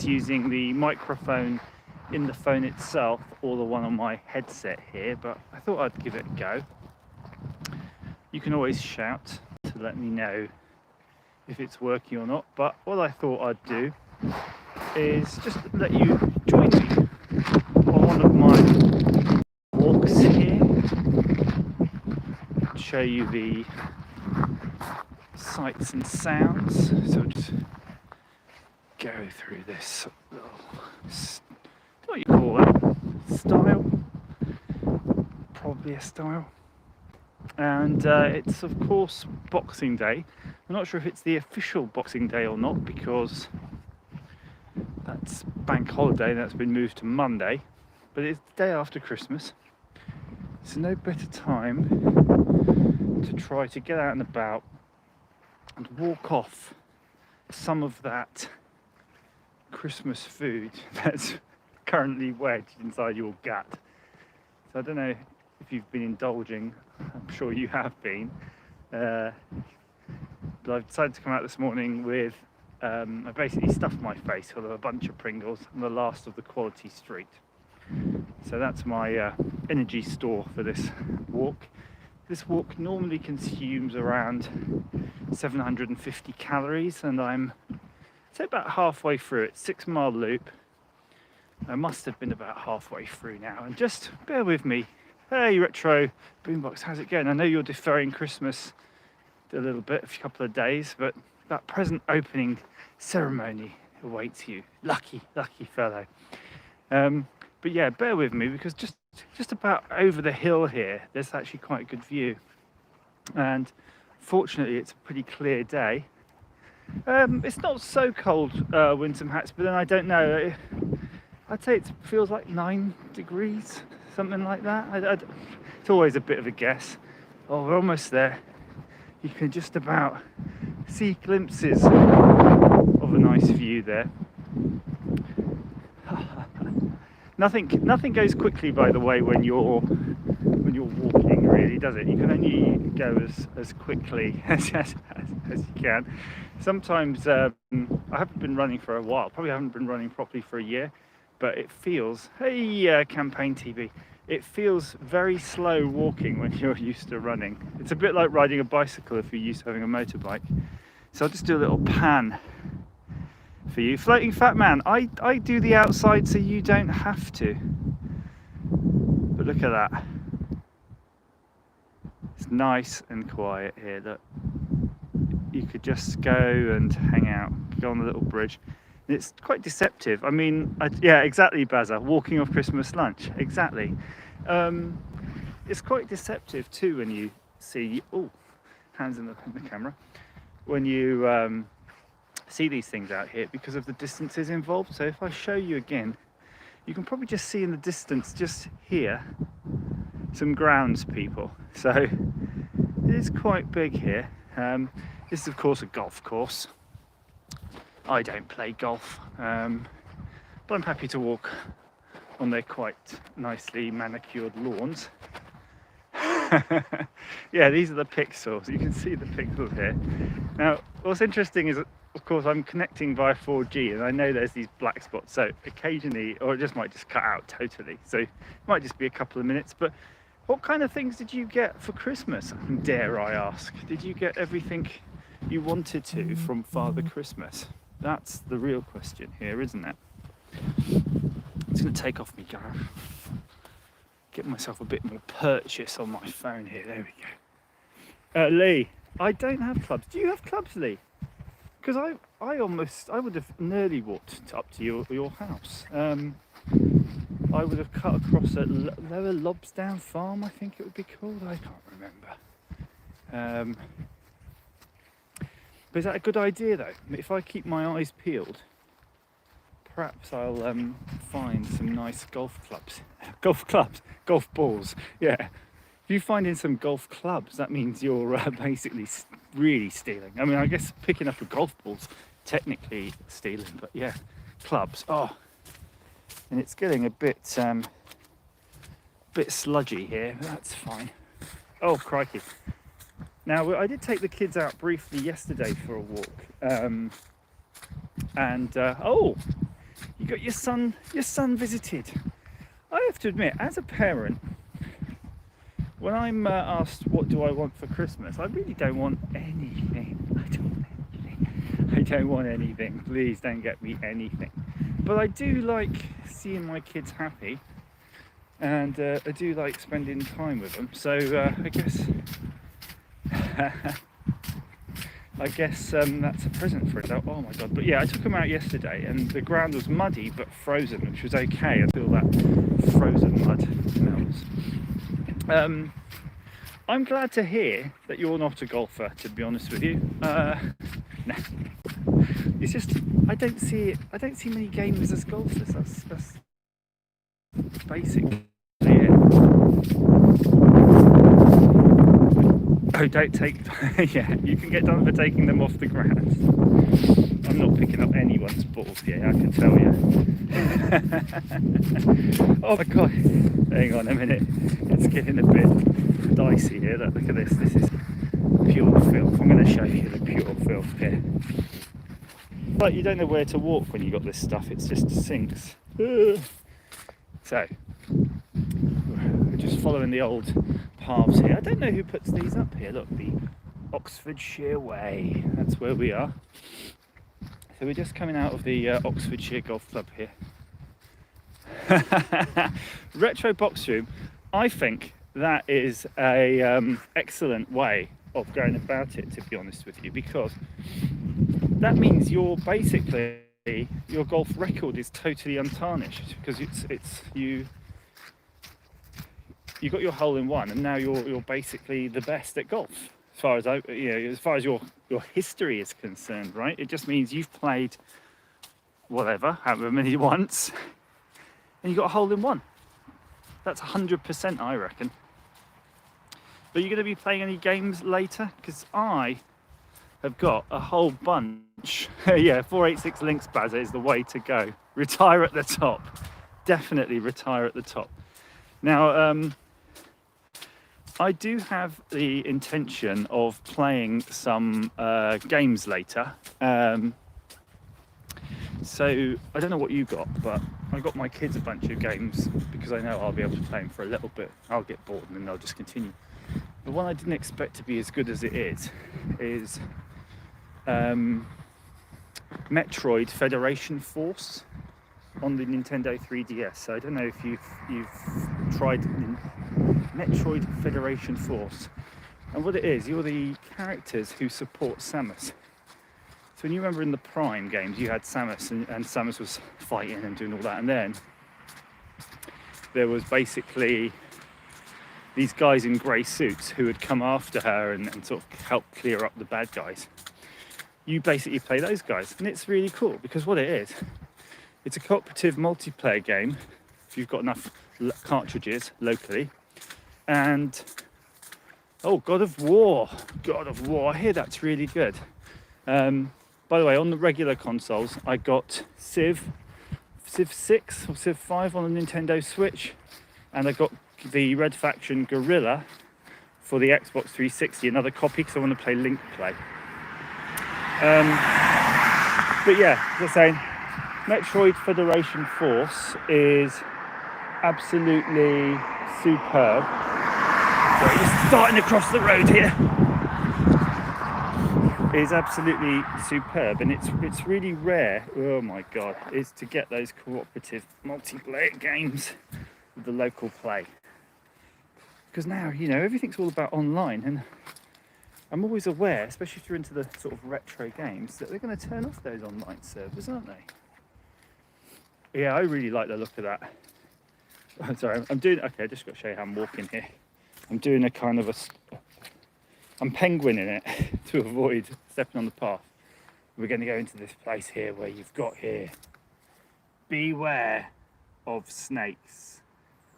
just using the microphone in the phone itself or the one on my headset here, but I thought I'd give it a go. You can always shout to let me know if it's working or not, but what I thought I'd do is just let you join me on one of my walks here, show you the sights and sounds. So I'll just go through this little, what you call that, style, probably a style. And it's of course Boxing Day. I'm not sure if it's the official Boxing Day or not, because that's bank holiday and that's been moved to Monday, but it's the day after Christmas, so no better time to try to get out and about and walk off some of that Christmas food that's currently wedged inside your gut. So I don't know if you've been indulging, I'm sure you have been, but I've decided to come out this morning with I basically stuffed my face full of a bunch of Pringles and the last of the quality street. So that's my energy store for this walk. This walk normally consumes around 750 calories, and I'm say about halfway through it. 6-mile loop. I must have been about halfway through now, and just bear with me. Hey Retro Boombox, how's it going? I know you're deferring Christmas a little bit, a couple of days, but that present opening ceremony awaits you. Lucky fellow. But yeah, bear with me, because just about over the hill here, there's actually quite a good view. And fortunately, it's a pretty clear day. It's not so cold, Winsome Hats, but then I don't know. I'd say it feels like 9 degrees, something like that. It's always a bit of a guess. Oh, we're almost there. You can just about see glimpses of a nice view there. Nothing goes quickly, by the way, when you're walking, really, does it? You can only go as quickly as you can. Sometimes I haven't been running for a while. Probably haven't been running properly for a year, but it feels, hey, Campaign TV, it feels very slow walking when you're used to running. It's a bit like riding a bicycle if you're used to having a motorbike. So I'll just do a little pan for you. Floating Fat Man, I do the outside so you don't have to. But look at that. It's nice and quiet here. Look, you could just go and hang out, go on the little bridge. And it's quite deceptive. I mean, yeah, exactly, Bazza. Walking off Christmas lunch, exactly. It's quite deceptive too when you see, oh, hands in the camera, when you see these things out here, because of the distances involved. So if I show you again, you can probably just see in the distance just here some grounds people. So it is quite big here. This is of course a golf course. I don't play golf, but I'm happy to walk on their quite nicely manicured lawns. Yeah, these are the pixels. You can see the pixels here. Now, what's interesting is, of course, I'm connecting via 4G, and I know there's these black spots, so occasionally, or it just might just cut out totally, so it might just be a couple of minutes. But what kind of things did you get for Christmas, dare I ask? Did you get everything you wanted to from Father Christmas? That's the real question here, isn't it? I'm just going to take off my glove, get myself a bit more purchase on my phone here. There we go. Lee, I don't have clubs. Do you have clubs, Lee? Because I would have nearly walked up to your house. I would have cut across at Lower Lobsdown Farm, I think it would be called. I can't remember. But is that a good idea though? If I keep my eyes peeled, perhaps I'll find some nice golf balls. Yeah. If you find in some golf clubs, that means you're basically really stealing. I mean, I guess picking up a golf ball's technically stealing, but yeah, clubs. Oh, and it's getting a bit sludgy here, but that's fine. Oh, crikey. Now, I did take the kids out briefly yesterday for a walk, oh, You got your son visited. I have to admit, as a parent, when I'm asked what do I want for Christmas, I really don't want anything. I don't want anything. Please don't get me anything. But I do like seeing my kids happy, and I do like spending time with them. So I guess that's a present for adult. Oh my god! But yeah, I took them out yesterday, and the ground was muddy but frozen, which was okay until that frozen mud smells. I'm glad to hear that you're not a golfer. To be honest with you, nah. It's just I don't see many gamers as golfers. That's basically it. Oh, don't take. Yeah, you can get done for taking them off the ground. I'm not picking up anyone's balls here, I can tell you. Oh my god, hang on a minute. It's getting a bit dicey here. Look at this. This is pure filth. I'm going to show you the pure filth here. But you don't know where to walk when you got this stuff. It just sinks. So we're just following the old paths here. I don't know who puts these up here. Look, the Oxfordshire Way. That's where we are. So we're just coming out of the Oxfordshire Golf Club here. Retro box room. I think that is a excellent way of going about it, to be honest with you, because that means you're basically, your golf record is totally untarnished, because you got your hole in one, and now you're basically the best at golf, as far as as far as your history is concerned, right? It just means you've played whatever, however many once, and you got a hole in one. That's 100%, I reckon. But you're going to be playing any games later? Because I have got a whole bunch. Yeah, 486 links Bazza is the way to go. Retire at the top. Definitely retire at the top. Now, I do have the intention of playing some games later. So I don't know what you got, but I got my kids a bunch of games because I know I'll be able to play them for a little bit. I'll get bored and then they'll just continue. The one I didn't expect to be as good as it is Metroid Federation Force on the Nintendo 3DS. So I don't know if you've tried Metroid Federation Force. And what it is, you're the characters who support Samus. So when you remember in the Prime games, you had Samus, and Samus was fighting and doing all that, and then there was basically these guys in grey suits who would come after her and sort of help clear up the bad guys. You basically play those guys, and it's really cool because what it is, it's a cooperative multiplayer game if you've got enough cartridges locally. And oh, God of War, I hear that's really good. By the way, on the regular consoles, I got Civ 6 or Civ 5 on the Nintendo Switch, and I got the Red Faction Guerrilla for the Xbox 360, another copy because I want to play Link Play. But yeah, just saying, Metroid Federation Force is absolutely superb. Sorry, just starting across the road here. Is absolutely superb, and it's really rare, oh my god, is to get those cooperative multiplayer games with the local play. Because now, everything's all about online, and I'm always aware, especially if you're into the sort of retro games, that they're going to turn off those online servers, aren't they? Yeah, I really like the look of that. I'm sorry, I just got to show you how I'm walking here. I'm doing a kind of I'm penguining it to avoid stepping on the path. We're going to go into this place here where you've got here, beware of snakes.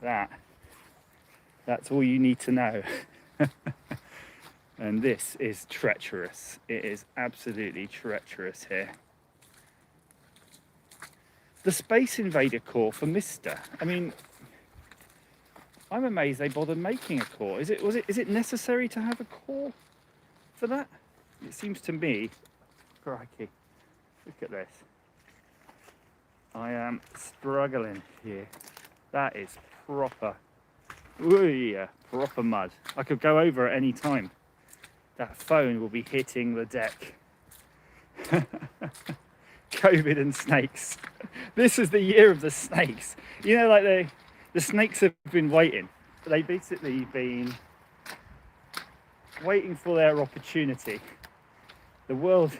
That's all you need to know. And this is treacherous. It is absolutely treacherous here. The Space Invader core for Mister. I mean, I'm amazed they bothered making a core. Is it necessary to have a core for that? It seems to me, crikey, look at this. I am struggling here. That is proper, ooh, yeah, proper mud. I could go over at any time. That phone will be hitting the deck. COVID and snakes. This is the year of the snakes. You know, like the snakes have been waiting. They've basically been waiting for their opportunity. The world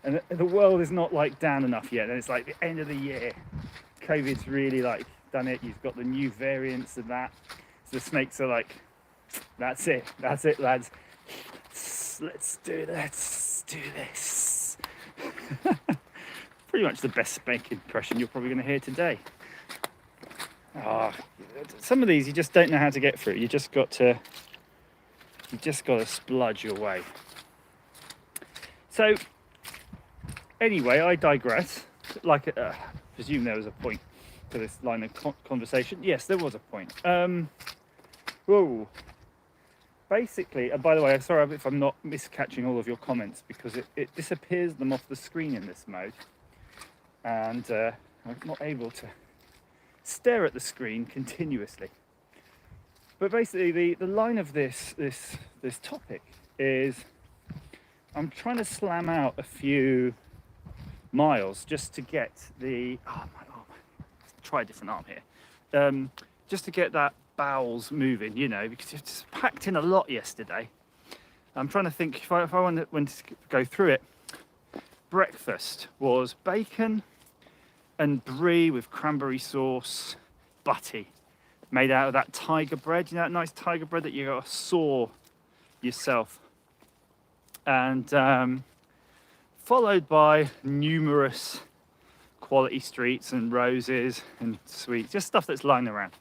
is not like down enough yet, and it's like the end of the year. COVID's really like done it. You've got the new variants of that. So the snakes are like, that's it, lads. Let's do this. Pretty much the best snake impression you're probably going to hear today. Some of these you just don't know how to get through. You just got to spludge your way. So anyway, I digress. Like, presume there was a point to this line of conversation. Yes, there was a point. Whoa. Basically, by the way, I'm sorry if I'm not miscatching all of your comments, because it disappears them off the screen in this mode, and I'm not able to stare at the screen continuously. But basically, the line of this topic is, I'm trying to slam out a few miles just to get the my arm. Let's try a different arm here. Just to get that bowels moving, you know, because it's packed in a lot yesterday. I'm trying to think if I want to go through it. Breakfast was bacon and brie with cranberry sauce, butty, made out of that tiger bread. You know, that nice tiger bread that you got to saw yourself. And followed by numerous quality streets and roses and sweets, just stuff that's lying around.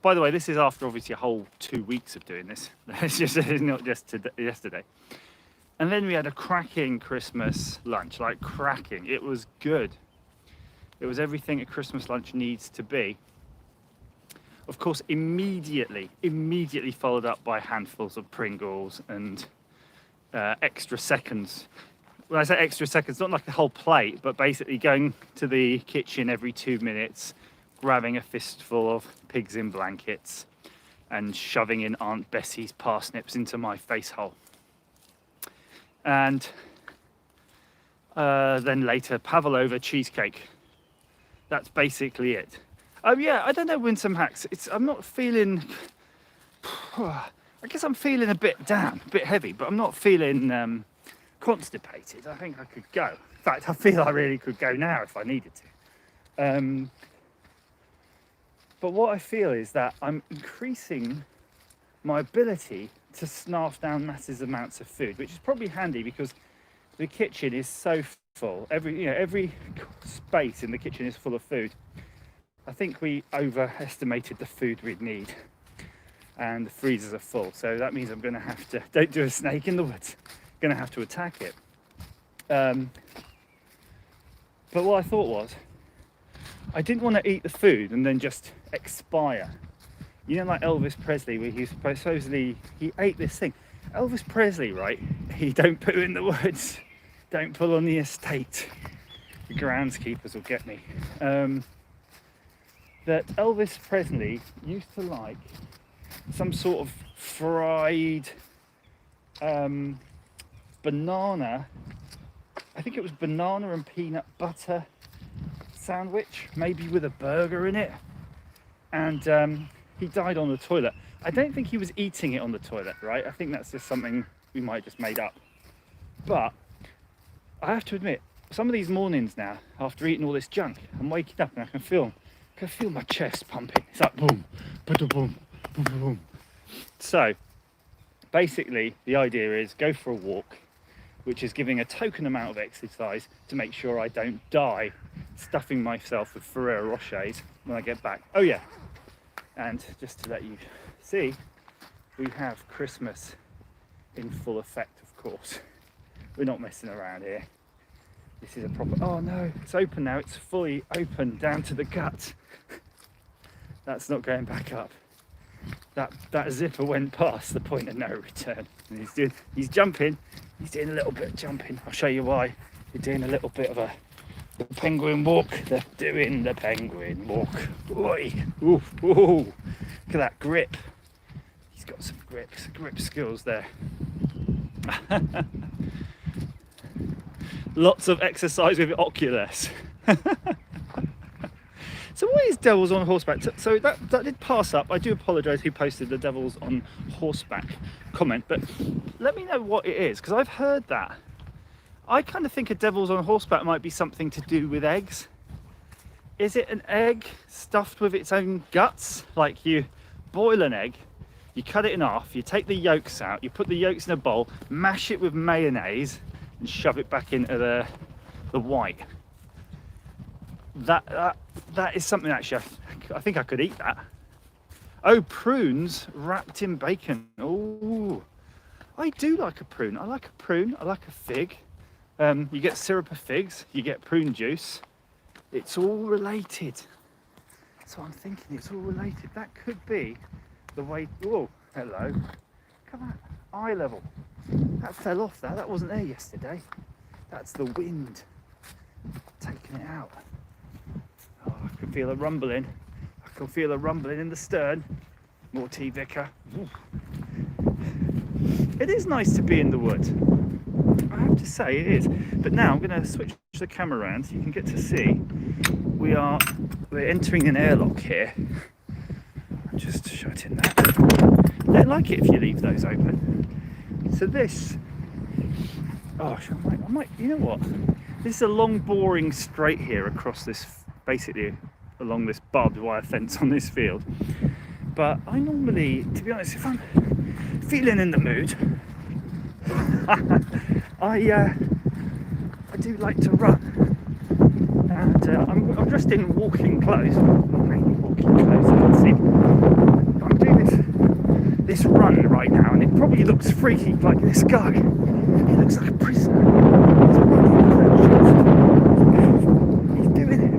By the way, this is after obviously a whole 2 weeks of doing this. It's not just yesterday. And then we had a cracking Christmas lunch, like cracking. It was good. It was everything a Christmas lunch needs to be. Of course, immediately followed up by handfuls of Pringles and extra seconds. When I say extra seconds, not like a whole plate, but basically going to the kitchen every 2 minutes, grabbing a fistful of pigs in blankets and shoving in Aunt Bessie's parsnips into my face hole. And then later, pavlova cheesecake. That's basically it. Yeah, I don't know, Winsome Hacks. I'm not feeling... I guess I'm feeling a bit down, a bit heavy, but I'm not feeling constipated. I think I could go. In fact, I feel I really could go now if I needed to. But what I feel is that I'm increasing my ability to snarf down massive amounts of food, which is probably handy because the kitchen is so full. Every space in the kitchen is full of food. I think we overestimated the food we'd need, and the freezers are full. So that means I'm going to have to, don't do a snake in the woods, going to have to attack it. But what I thought was, I didn't want to eat the food and then just expire. You know, like Elvis Presley, where he supposedly he ate this thing. Elvis Presley, right? He don't poo in the woods, don't pull on the estate. The groundskeepers will get me. That Elvis Presley used to like some sort of fried banana. I think it was banana and peanut butter sandwich, maybe with a burger in it. And he died on the toilet. I don't think he was eating it on the toilet, right? I think that's just something we might have just made up. But I have to admit, some of these mornings now, after eating all this junk, I'm waking up and I can feel my chest pumping. It's like boom, boom, boom, boom, boom. So basically the idea is go for a walk, which is giving a token amount of exercise to make sure I don't die stuffing myself with Ferrero Rochers when I get back. Oh yeah, and just to let you see, we have Christmas in full effect, of course. We're not messing around here. This is a proper, oh no, it's open now, it's fully open down to the gut. That's not going back up. That zipper went past the point of no return. And he's jumping, he's doing a little bit of jumping. I'll show you why. You're doing a little bit of a The penguin walk. They're doing the penguin walk. Oi. Ooh, ooh. Look at that grip. He's got some grip skills there. Lots of exercise with Oculus. So what is Devils on Horseback? So that did pass up. I do apologise who posted the Devils on Horseback comment, but let me know what it is, because I've heard that. I kind of think a Devils on Horseback might be something to do with eggs. Is it an egg stuffed with its own guts? Like you boil an egg, you cut it in half, you take the yolks out, you put the yolks in a bowl, mash it with mayonnaise and shove it back into the white. That is something actually I think I could eat that. Oh, prunes wrapped in bacon. Oh, I do like a prune. I like a prune. I like a fig. You get syrup of figs. You get prune juice. It's all related. So I'm thinking it's all related. That could be the way. Oh, hello. Come on, eye level. That fell off. That wasn't there yesterday. That's the wind taking it out. Oh, I can feel a rumbling. I can feel a rumbling in the stern. More tea, Vicar. Ooh. It is nice to be in the woods. I have to say it is. But now I'm going to switch the camera around so you can get to see. We're entering an airlock here. Just shutting that. I don't like it if you leave those open. So this. Oh, I might. You know what? This is a long, boring straight here across this. Basically along this barbed wire fence on this field, but I normally, to be honest, if I'm feeling in the mood, I do like to run, and I'm dressed in walking clothes, mainly walking clothes. You can see I'm doing this run right now, and it probably looks freaky, like this guy. He looks like a prisoner. He's doing it.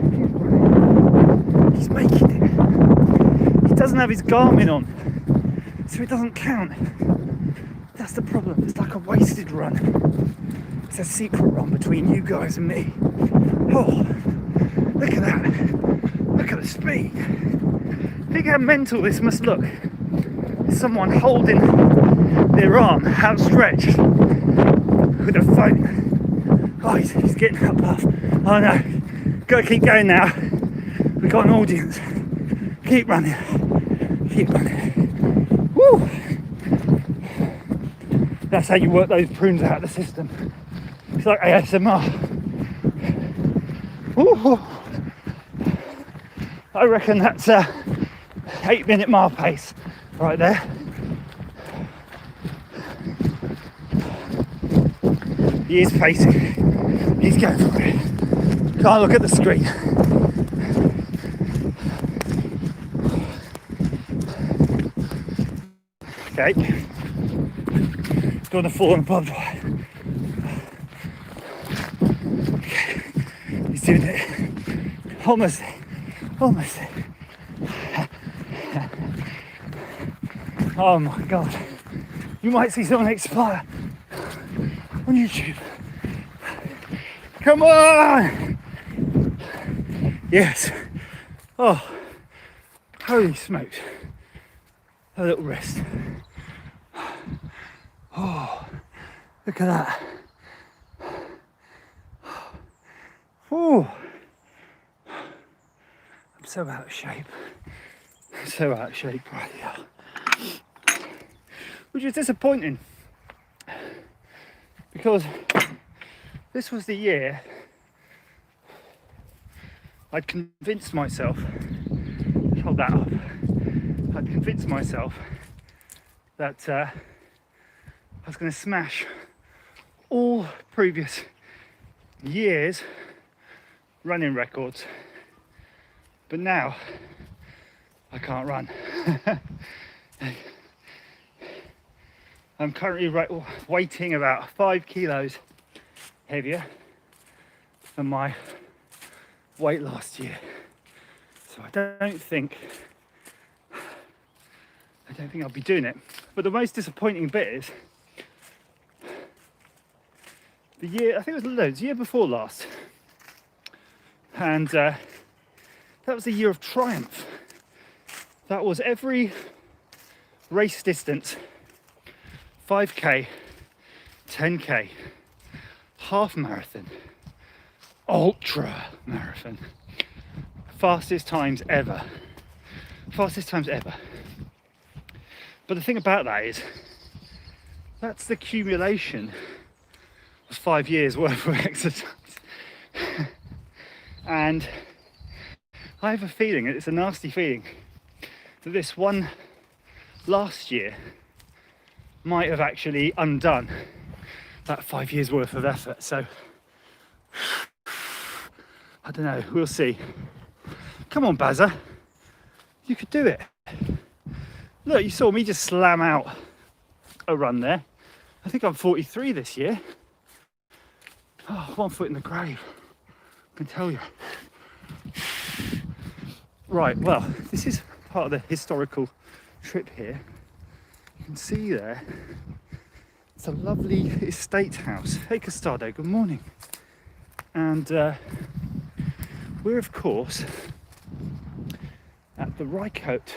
He's making it. He doesn't have his Garmin on, so it doesn't count. That's the problem. It's like a wasted run. It's a secret run between you guys and me. Oh, look at that. Look at the speed. Think how mental this must look. Someone holding their arm outstretched with a phone. Oh, he's getting up off. Oh no. Gotta keep going now. We've got an audience. Keep running. Keep running. Woo! That's how you work those prunes out of the system. It's like ASMR. Woo! I reckon that's a 8-minute mile pace right there. He is pacing. He's going for it. Can't look at the screen. Okay. Don't want to fall on the barbed wire. Okay. He's doing it. Almost there. Almost there. Oh my god. You might see someone expire on YouTube. Come on! Yes. Oh, holy smokes. A little rest. Oh, look at that. Oh, I'm so out of shape. So out of shape right now. Which is disappointing. Because this was the year I'd convinced myself, hold that up, I'd convinced myself that I was going to smash all previous years running records, but now I can't run. I'm currently weighting about 5 kilos heavier than my weight last year, so I don't think I'll be doing it. But the most disappointing bit is the year, I think it was the year before last, And that was a year of triumph. That was every race distance, 5k, 10k, half marathon, ultra marathon, fastest times ever. Fastest times ever. But the thing about that is, that's the accumulation of 5 years worth of exercise. And I have a feeling, it's a nasty feeling, that this one last year might have actually undone that 5 years worth of effort. So I don't know, we'll see. Come on, Bazza, you could do it. Look, you saw me just slam out a run there. I think I'm 43 this year. Oh, 1 foot in the grave, I can tell you. Right, well, this is part of the historical trip here. You can see there, it's a lovely estate house. Hey Costado, good morning. And we're of course at the Rycote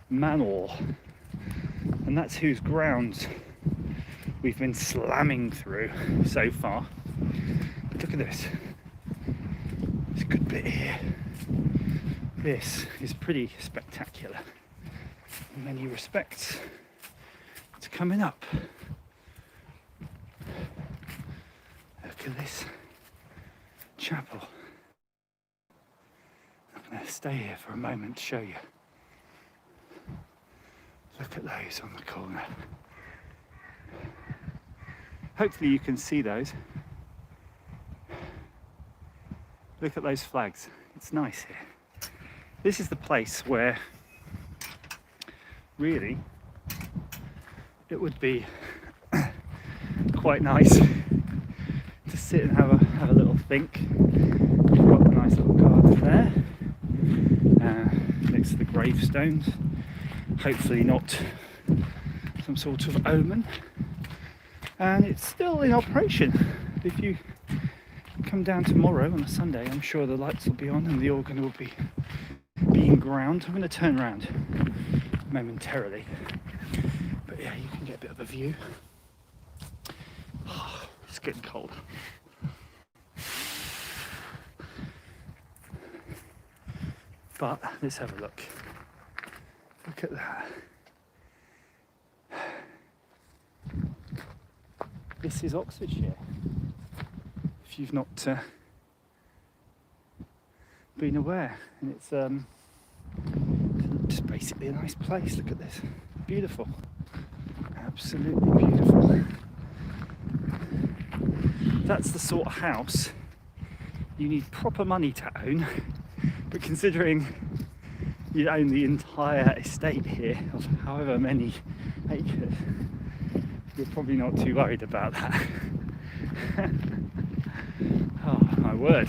Manor, and that's whose grounds we've been slamming through so far. But look at this, it's a good bit here. This is pretty spectacular in many respects. It's coming up. Look at this chapel. I'm going to stay here for a moment to show you. Look at those on the corner. Hopefully you can see those. Look at those flags. It's nice here. This is the place where really it would be quite nice to sit and have a little think. We've got a nice little garden there next to the gravestones. Hopefully not some sort of omen. And it's still in operation. If you come down tomorrow on a Sunday, I'm sure the lights will be on and the organ will be being ground. I'm going to turn around momentarily, but yeah, you can get a bit of a view. Oh, it's getting cold. But let's have a look. Look at that. This is Oxfordshire. If you've not been aware, and it's just basically a nice place. Look at this, beautiful, absolutely beautiful. That's the sort of house you need proper money to own, but considering you own the entire estate here of however many acres, you're probably not too worried about that. Oh my word.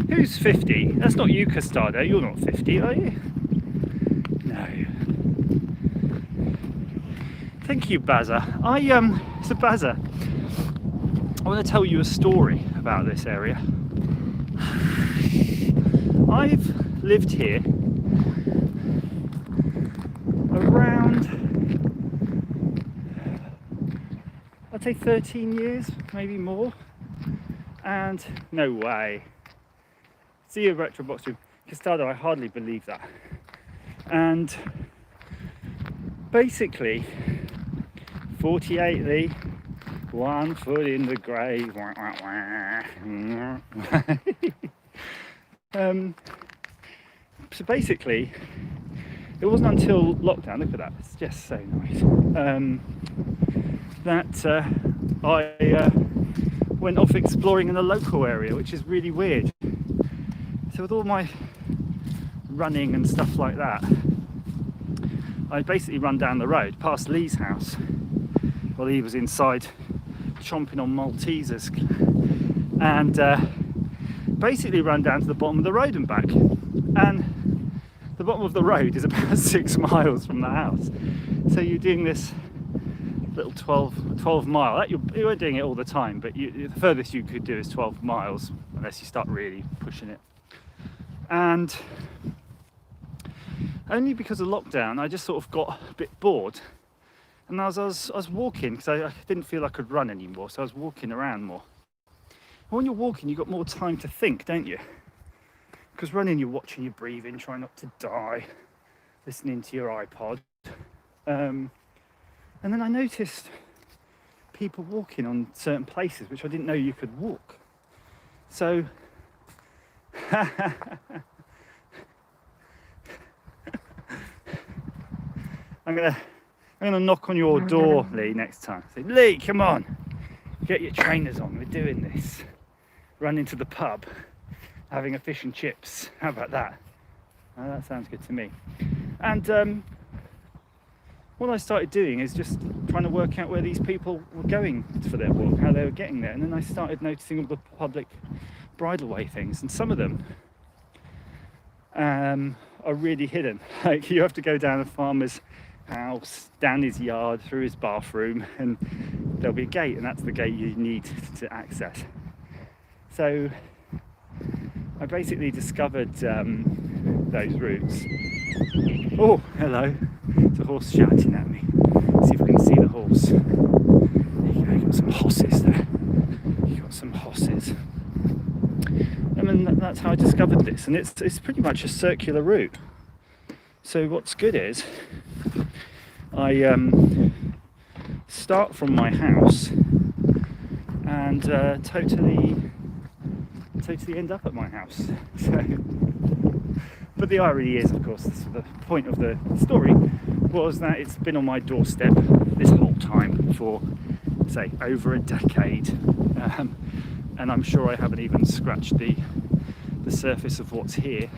Who's 50? That's not you, Costado. You're not 50, are you? No. Thank you, Bazza. So Bazza, I want to tell you a story about this area. I've lived here around, I'd say 13 years, maybe more. And no way. See you, retro box room. Costado, I hardly believe that. And basically, 48 Lee, 1 foot in the grave. So basically, it wasn't until lockdown, look at that, it's just so nice, that I went off exploring in the local area, which is really weird. So with all my running and stuff like that, I basically run down the road past Lee's house while he was inside chomping on Maltesers, and basically run down to the bottom of the road and back. And the bottom of the road is about 6 miles from the house. So you're doing this little 12 mile. You weren't doing it all the time, but the furthest you could do is 12 miles, unless you start really pushing it. And only because of lockdown, I just sort of got a bit bored. And I was walking, because I didn't feel I could run anymore, so I was walking around more. And when you're walking, you've got more time to think, don't you? Because running, you're watching your breathing, trying not to die, listening to your iPod. And then I noticed people walking on certain places, which I didn't know you could walk. So, I'm gonna knock on your door, Lee, next time. Say, Lee, come on, get your trainers on. We're doing this. Run into the pub, having a fish and chips. How about that? Oh, that sounds good to me. And what I started doing is just trying to work out where these people were going for their walk, how they were getting there. And then I started noticing all the public bridleway things, and some of them are really hidden. Like, you have to go down a farmer's house, down his yard, through his bathroom, and there'll be a gate, and that's the gate you need to access. So I basically discovered those routes. Oh, hello. There's a horse shouting at me. See if we can see the horse. There you go, you got some horses there. You got some horses. I mean, that's how I discovered this, and it's pretty much a circular route. So what's good is I start from my house and totally end up at my house. So, but the irony is, of course, the point of the story was that it's been on my doorstep this whole time for, say, over a decade, and I'm sure I haven't even scratched the surface of what's here.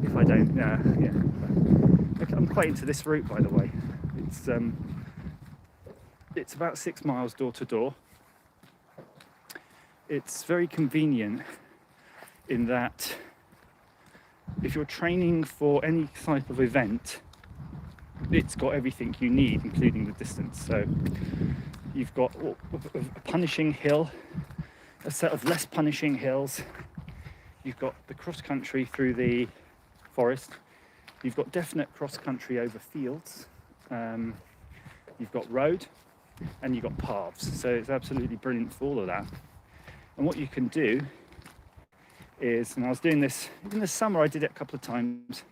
If I don't, yeah. I'm quite into this route, by the way. It's about 6 miles door to door. It's very convenient in that if you're training for any type of event, it's got everything you need, including the distance. So you've got a punishing hill, a set of less punishing hills. You've got the cross country through the forest. You've got definite cross country over fields. You've got road, and you've got paths. So it's absolutely brilliant for all of that. And what you can do is, and I was doing this in the summer, I did it a couple of times,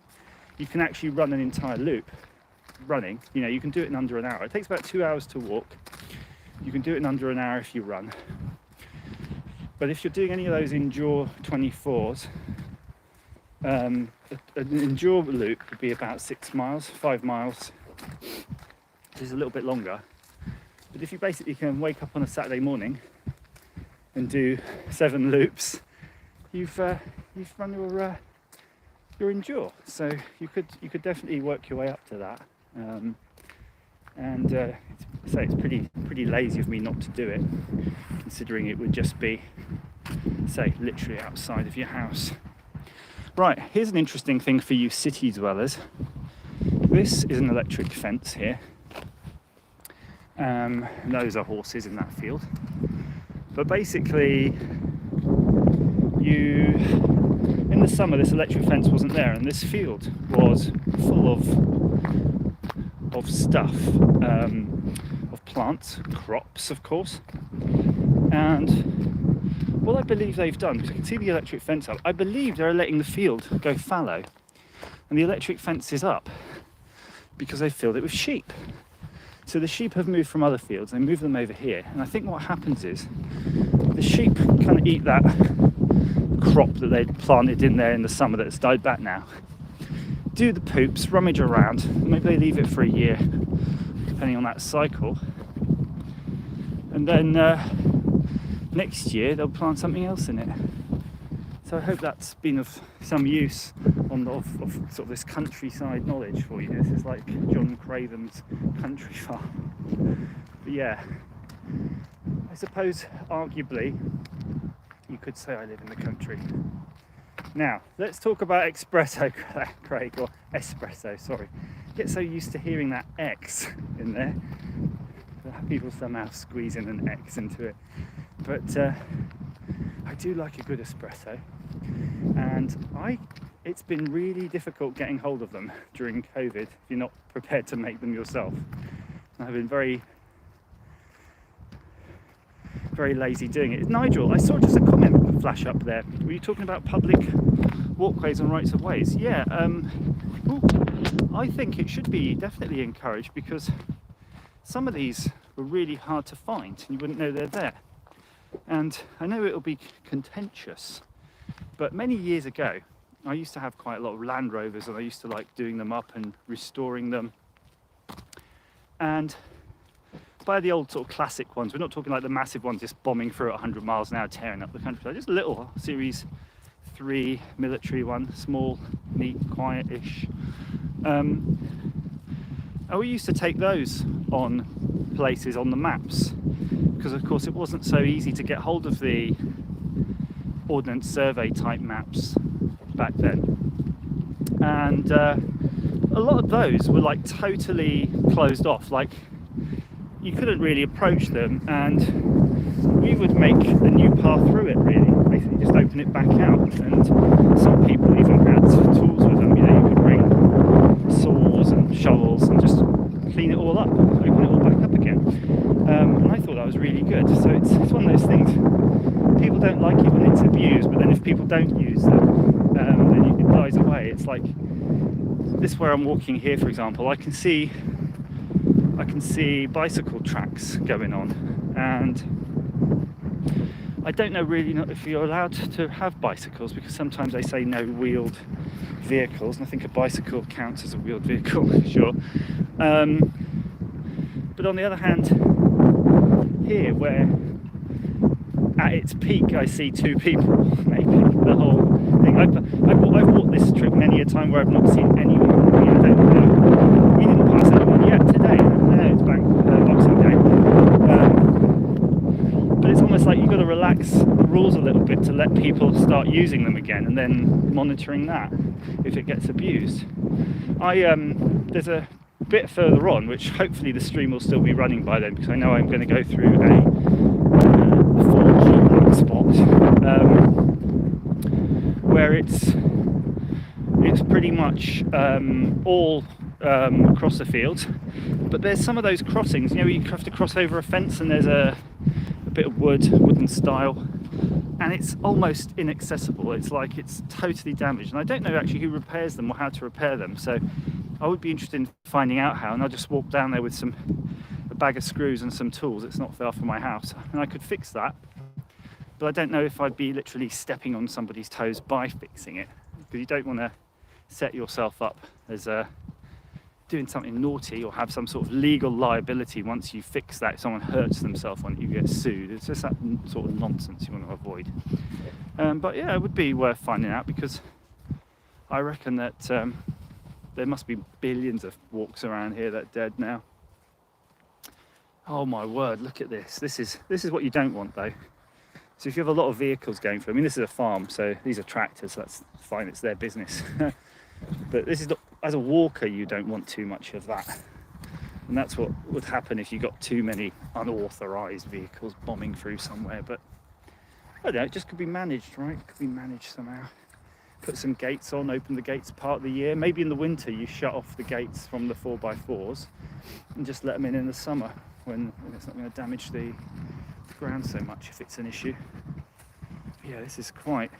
you can actually run an entire loop running. You know, you can do it in under an hour. It takes about 2 hours to walk. You can do it in under an hour if you run. But if you're doing any of those Endure 24s, an Endure loop would be about 6 miles, 5 miles. Which is a little bit longer. But if you basically can wake up on a Saturday morning and do 7 loops, you've run your Endure. So you could definitely work your way up to that. It's pretty lazy of me not to do it, considering it would just be, say, literally outside of your house. Right, here's an interesting thing for you city dwellers. This is an electric fence here. Those are horses in that field. But basically, in the summer, this electric fence wasn't there, and this field was full of stuff, of plants, crops, of course. And what I believe they've done, because I can see the electric fence up, I believe they're letting the field go fallow, and the electric fence is up because they filled it with sheep. So the sheep have moved from other fields, they move them over here, and I think what happens is the sheep kind of eat that crop that they planted in there in the summer that's died back now, do the poops, rummage around, maybe they leave it for a year, depending on that cycle, and then next year they'll plant something else in it. So I hope that's been of some use of sort of this countryside knowledge for you. This is like John Craven's Country Farm. But yeah, I suppose arguably you could say I live in the country. Now, let's talk about espresso, Craig, or espresso, sorry. I get so used to hearing that X in there. People somehow squeeze in an X into it. But I do like a good espresso, and it's been really difficult getting hold of them during COVID if you're not prepared to make them yourself. And I've been very lazy doing it. Nigel, I saw just a comment flash up there. Were you talking about public walkways and rights of ways? Yeah, I think it should be definitely encouraged, because some of these were really hard to find and you wouldn't know they're there. And I know it'll be contentious, but many years ago I used to have quite a lot of Land Rovers, and I used to like doing them up and restoring them. And by the old sort of classic ones, we're not talking like the massive ones just bombing through at 100 miles an hour, tearing up the countryside, just a little Series 3 military one, small, neat, quiet-ish. And we used to take those on places on the maps, because of course it wasn't so easy to get hold of the Ordnance Survey type maps back then. And a lot of those were like totally closed off, like you couldn't really approach them, and we would make a new path through it, really, basically just open it back out. And some people even had tools with them, you know, you could bring saws and shovels and just clean it all up, open it all back up again. And I thought that was really good. So it's one of those things, people don't like it when it's abused, but then if people don't use them, then it dies away. It's like this, where I'm walking here, for example, I can see bicycle tracks going on, and I don't know really if you're allowed to have bicycles, because sometimes they say no wheeled vehicles, and I think a bicycle counts as a wheeled vehicle, sure. But on the other hand, here, where at its peak I see 2 people, maybe, the whole thing. I've walked this strip many a time where I've not seen anyone. I don't know. We didn't pass anyone yet today. It's Boxing Day. But it's almost like you've got to relax the rules a little bit to let people start using them again, and then monitoring that if it gets abused. There's a bit further on, which hopefully the stream will still be running by then, because I know I'm going to go through a 4G black spot, where it's pretty much all across the field, but there's some of those crossings, you know, you have to cross over a fence, and there's a bit of wooden style, and it's almost inaccessible. It's like it's totally damaged, and I don't know actually who repairs them or how to repair them, so I would be interested in finding out how, and I'll just walk down there with a bag of screws and some tools. It's not far from my house, and I could fix that, but I don't know if I'd be literally stepping on somebody's toes by fixing it, because you don't want to set yourself up as doing something naughty or have some sort of legal liability once you fix that. If someone hurts themselves on it, you get sued. It's just that sort of nonsense you want to avoid. But yeah, it would be worth finding out, because I reckon that there must be billions of walks around here that are dead now. Oh my word, look at this. This is what you don't want, though. So if you have a lot of vehicles going through, I mean, this is a farm, so these are tractors, so that's fine, it's their business. But this is not, as a walker, you don't want too much of that. And that's what would happen if you got too many unauthorized vehicles bombing through somewhere. But I don't know, it just could be managed, right? It could be managed somehow. Put some gates on, open the gates part of the year. Maybe in the winter you shut off the gates from the 4x4s and just let them in the summer, when it's not going to damage the ground so much if it's an issue. Yeah, this is quite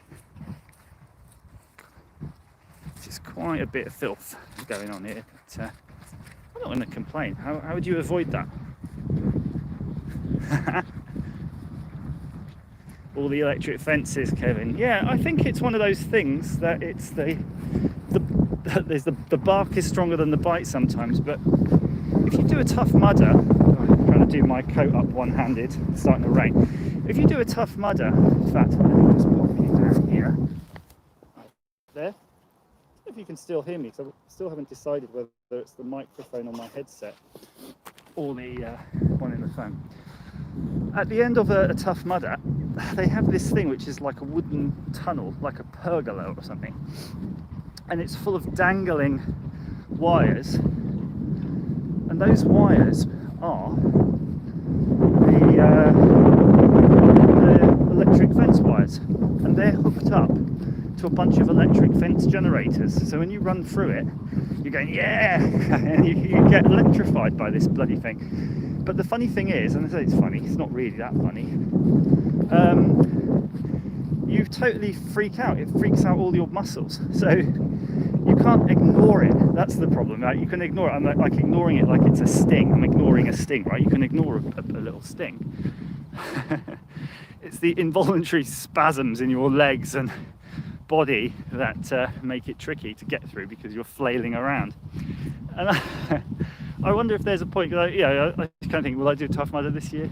a bit of filth going on here, but I'm not going to complain. How would you avoid that? All the electric fences, Kevin. Yeah, I think it's one of those things that it's the bark is stronger than the bite sometimes, but if you do a tough mudder, I'm trying to do my coat up one-handed, it's starting to rain. If you do a tough mudder, in fact, let me just pop you down here. There. If you can still hear me, because I still haven't decided whether it's the microphone on my headset or the one in the phone. At the end of a tough mudder, they have this thing which is like a wooden tunnel, like a pergola or something, and it's full of dangling wires, and those wires are electric fence wires, and they're hooked up to a bunch of electric fence generators. So when you run through it, you're going, yeah, and you get electrified by this bloody thing. But the funny thing is, and I say it's funny, it's not really that funny, you totally freak out. It freaks out all your muscles. So you can't ignore it. That's the problem, right? You can ignore it. I'm like ignoring it like it's a sting. I'm ignoring a sting, right? You can ignore a little sting. It's the involuntary spasms in your legs and body that make it tricky to get through because you're flailing around. And I wonder if there's a point, I kind of think, will I do Tough Mudder this year?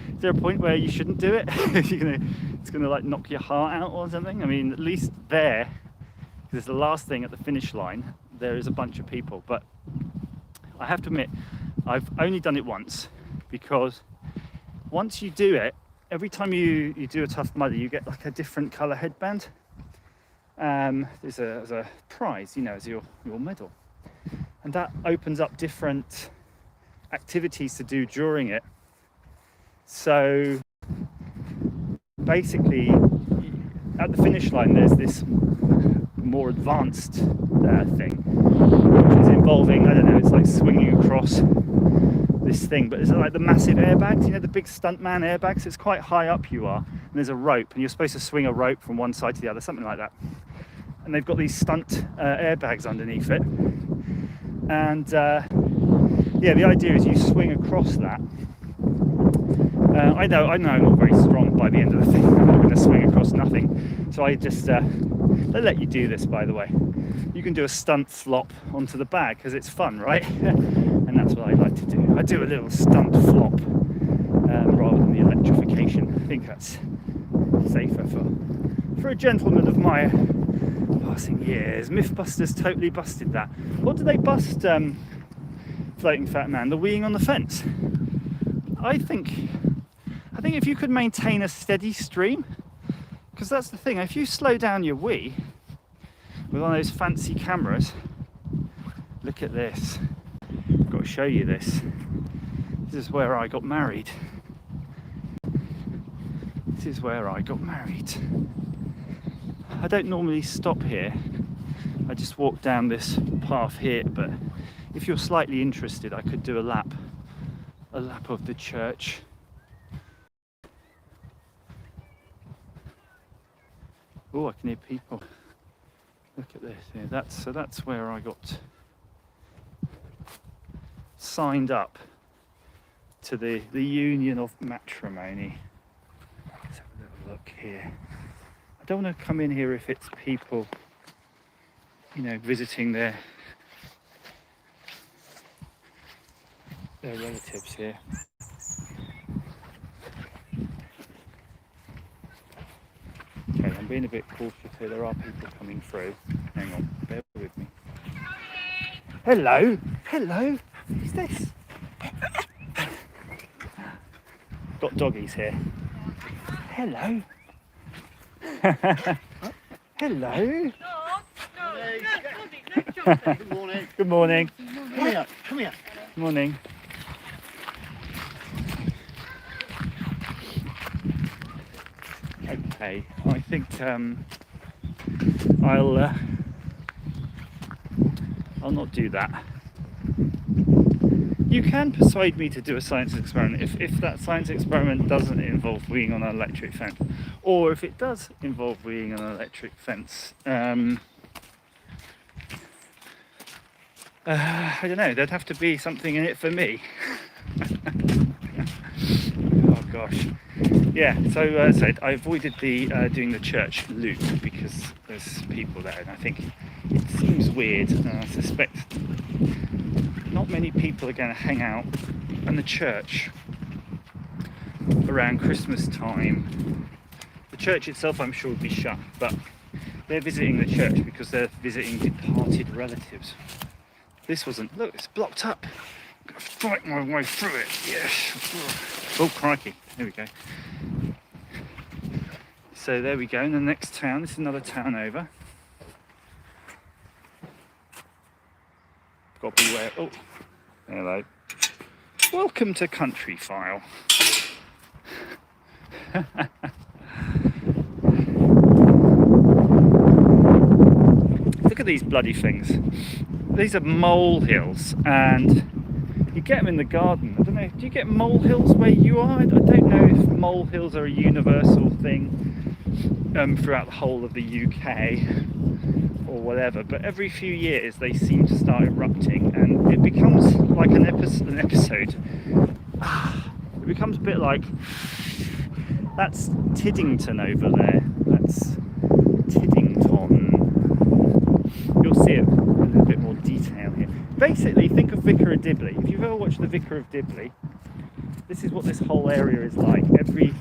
Is there a point where you shouldn't do it? It's gonna like knock your heart out or something? I mean, at least there, because it's the last thing at the finish line, there is a bunch of people. But I have to admit, I've only done it once, because once you do it, every time you do a Tough Mudder, you get like a different colour headband. There's a prize, as your medal. And that opens up different activities to do during it. So basically, at the finish line, there's this more advanced thing, which is involving, I don't know, it's like swinging across this thing, but it's like the massive airbags, the big stuntman airbags. It's quite high up you are, and there's a rope, and you're supposed to swing a rope from one side to the other, something like that. And they've got these stunt airbags underneath it. And yeah, the idea is you swing across that. I know I'm not very strong by the end of the thing. I'm not going to swing across nothing. So I just, they let you do this, by the way. You can do a stunt flop onto the bag because it's fun, right? And that's what I like to do. I do a little stunt flop rather than the electrification. I think that's safer for a gentleman of my passing years. Mythbusters totally busted that. What did they bust, Floating Fat Man? The weeing on the fence. I think if you could maintain a steady stream, because that's the thing, if you slow down your wee with one of those fancy cameras, look at this. I've got to show you this. This is where I got married. This is where I got married. I don't normally stop here. I just walk down this path here, but if you're slightly interested, I could do a lap of the church. Oh, I can hear people. Look at this. Yeah, that's where I got signed up to the Union of Matrimony. Let's have a little look here. I don't want to come in here if it's people, visiting their relatives here. Okay, I'm being a bit cautious here. There are people coming through. Hang on, bear with me. Hello? Hello? Who's this? Got doggies here. Hello? Hello? Good morning. Good morning. Come here. Good morning. Okay, I think I'll not do that. You can persuade me to do a science experiment if that science experiment doesn't involve weeing on an electric fence, or if it does involve weeing on an electric fence. I don't know, there'd have to be something in it for me. Oh gosh. Yeah, so I avoided doing the church loop because there's people there, and I think it seems weird, and I suspect not many people are going to hang out in the church around Christmas time. The church itself, I'm sure, will be shut, but they're visiting the church because they're visiting departed relatives. This wasn't. Look, it's blocked up. I'm going to fight my way through it. Yes. Oh, crikey. There we go. So there we go. In the next town, this is another town over. Got to beware. Oh, hello. Welcome to Country File. Look at these bloody things. These are molehills, and you get them in the garden. I don't know, do you get molehills where you are? I don't know if molehills are a universal thing throughout the whole of the UK or whatever, but every few years they seem to start erupting, and it becomes like an episode. It becomes a bit like, that's Tiddington over there. That's Tiddington. You'll see it in a little bit more detail here. Basically, think of Vicar of Dibley. If you've ever watched the Vicar of Dibley, this is what this whole area is like. Every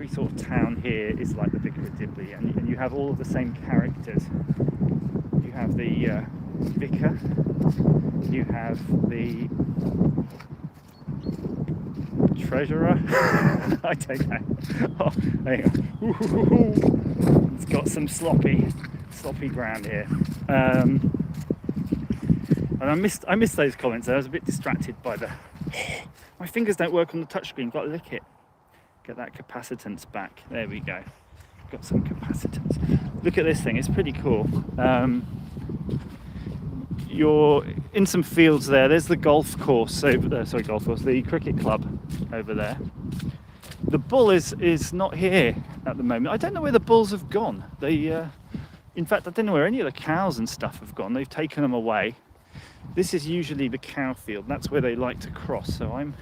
sort of town here is like the Vicar of Dibley, and you have all of the same characters. You have the vicar, you have the treasurer. I don't know. Oh, there you go. It's got some sloppy ground here. And I missed those comments. I was a bit distracted by my fingers don't work on the touchscreen. Got to lick it. Get that capacitance back. There we go. Got some capacitance. Look at this thing. It's pretty cool. You're in some fields there. There's the golf course over there. Sorry, golf course. The cricket club over there. The bull is not here at the moment. I don't know where the bulls have gone. In fact, I don't know where any of the cows and stuff have gone. They've taken them away. This is usually the cow field. That's where they like to cross. So I'm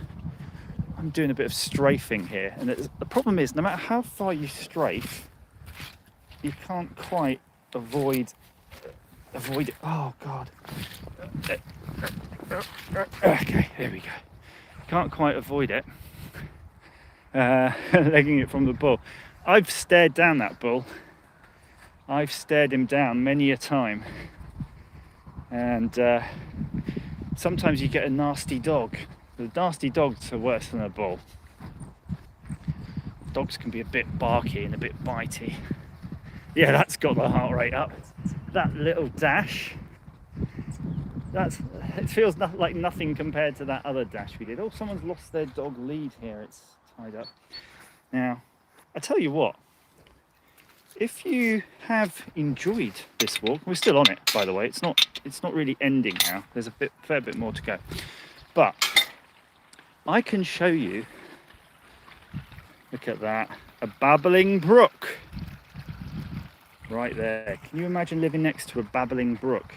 doing a bit of strafing here. And the problem is, no matter how far you strafe, you can't quite avoid it. Oh God. Okay, there we go. Can't quite avoid it. Legging it from the bull. I've stared down that bull. I've stared him down many a time. And sometimes you get a nasty dog. The nasty dogs are worse than a bull. Dogs can be a bit barky and a bit bitey. Yeah, that's got the heart rate up. That little dash. It feels like nothing compared to that other dash we did. Oh, someone's lost their dog lead here. It's tied up. Now, I tell you what. If you have enjoyed this walk, we're still on it, by the way. It's not really ending now. There's a fair bit more to go. But I can show you. Look at that, a babbling brook. Right there. Can you imagine living next to a babbling brook?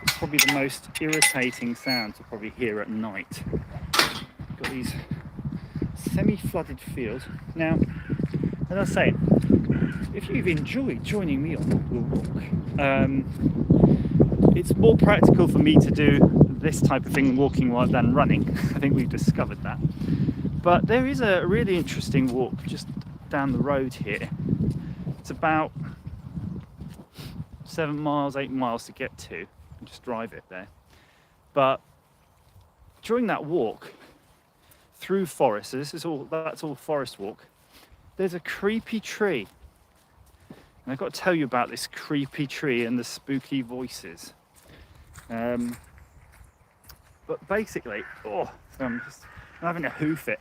It's probably the most irritating sound to probably hear at night. Got these semi-flooded fields. Now, as I say, if you've enjoyed joining me on the walk, it's more practical for me to do this type of thing walking than running. I think we've discovered that. But there is a really interesting walk just down the road here. It's about 7 miles, 8 miles to get to. And just drive it there. But during that walk through forest, so that's all forest walk, there's a creepy tree. And I've got to tell you about this creepy tree and the spooky voices. But basically, I'm having to hoof it.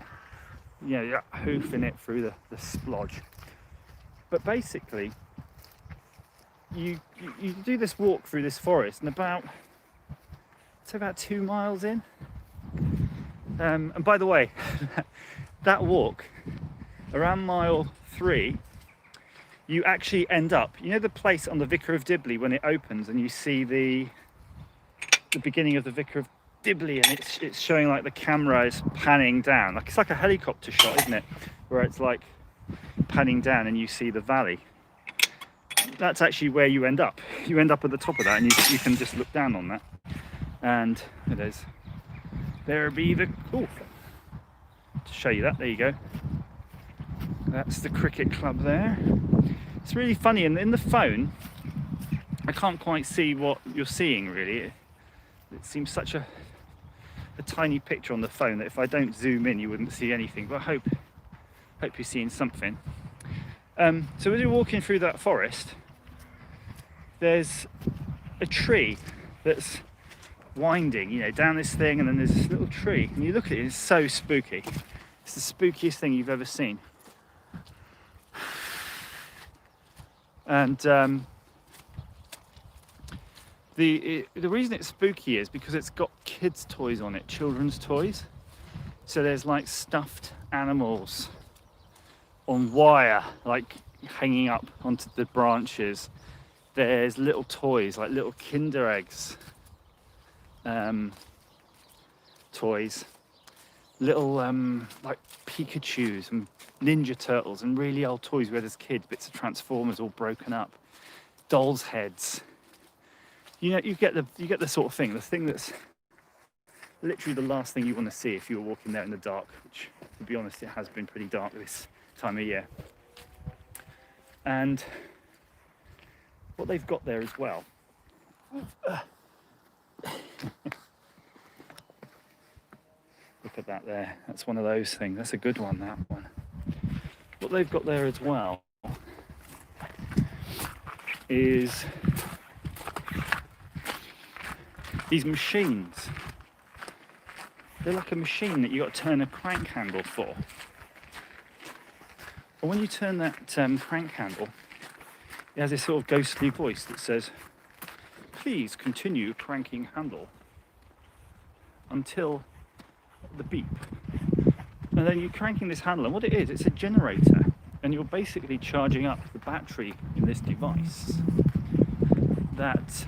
Yeah, hoofing it through the splodge. But basically, you do this walk through this forest, and about 2 miles in. And by the way, that walk around mile 3, you actually end up, you know the place on the Vicar of Dibley when it opens and you see the beginning of the Vicar of Dibley, and it's showing like the camera is panning down, like it's like a helicopter shot, isn't it, where it's like panning down and you see the valley. That's actually where you end up. You end up at the top of that, and you can just look down on that, and it is there be the to show you that. There you go. That's the cricket club there. It's really funny, and in the phone I can't quite see what you're seeing really. It seems such a tiny picture on the phone that if I don't zoom in you wouldn't see anything, but I hope you're seeing something. So as you're walking through that forest, there's a tree that's winding, you know, down this thing, and then there's this little tree, and you look at it, it's so spooky. It's the spookiest thing you've ever seen. And the reason it's spooky is because it's got kids' toys on it, children's toys. So there's like stuffed animals on wire, like hanging up onto the branches. There's little toys, like little Kinder eggs toys, little like Pikachus and Ninja Turtles, and really old toys where there's kids, bits of Transformers all broken up, dolls' heads. You know, you get the sort of thing, the thing that's literally the last thing you want to see if you were walking there in the dark, which, to be honest, it has been pretty dark this time of year. And what they've got there as well, look at that there, that's one of those things, that's a good one, that one. What they've got there as well is these machines. They're like a machine that you got to turn a crank handle for. And when you turn that crank handle, it has this sort of ghostly voice that says, "Please continue cranking handle until the beep." And then you're cranking this handle, and what it is, it's a generator, and you're basically charging up the battery in this device that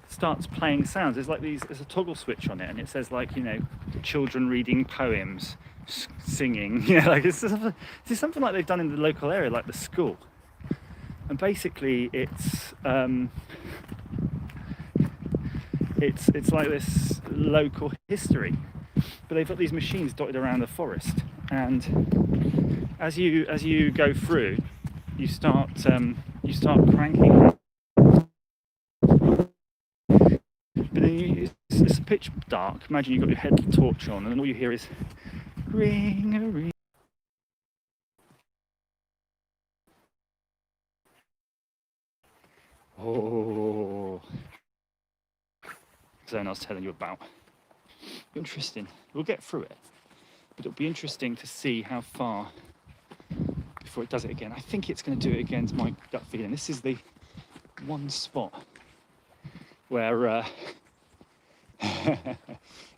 starts playing sounds. There's like there's a toggle switch on it, and it says, like, you know, children reading poems, singing, you know, like it's something like they've done in the local area, like the school. And basically it's like this local history, but they've got these machines dotted around the forest, and as you go through, you start cranking. But then it's pitch dark. Imagine you've got your head torch on, and all you hear is ring a ring. Oh, zone I was telling you about. Interesting. We'll get through it, but it'll be interesting to see how far before it does it again. I think it's going to do it again, to my gut feeling. This is the one spot where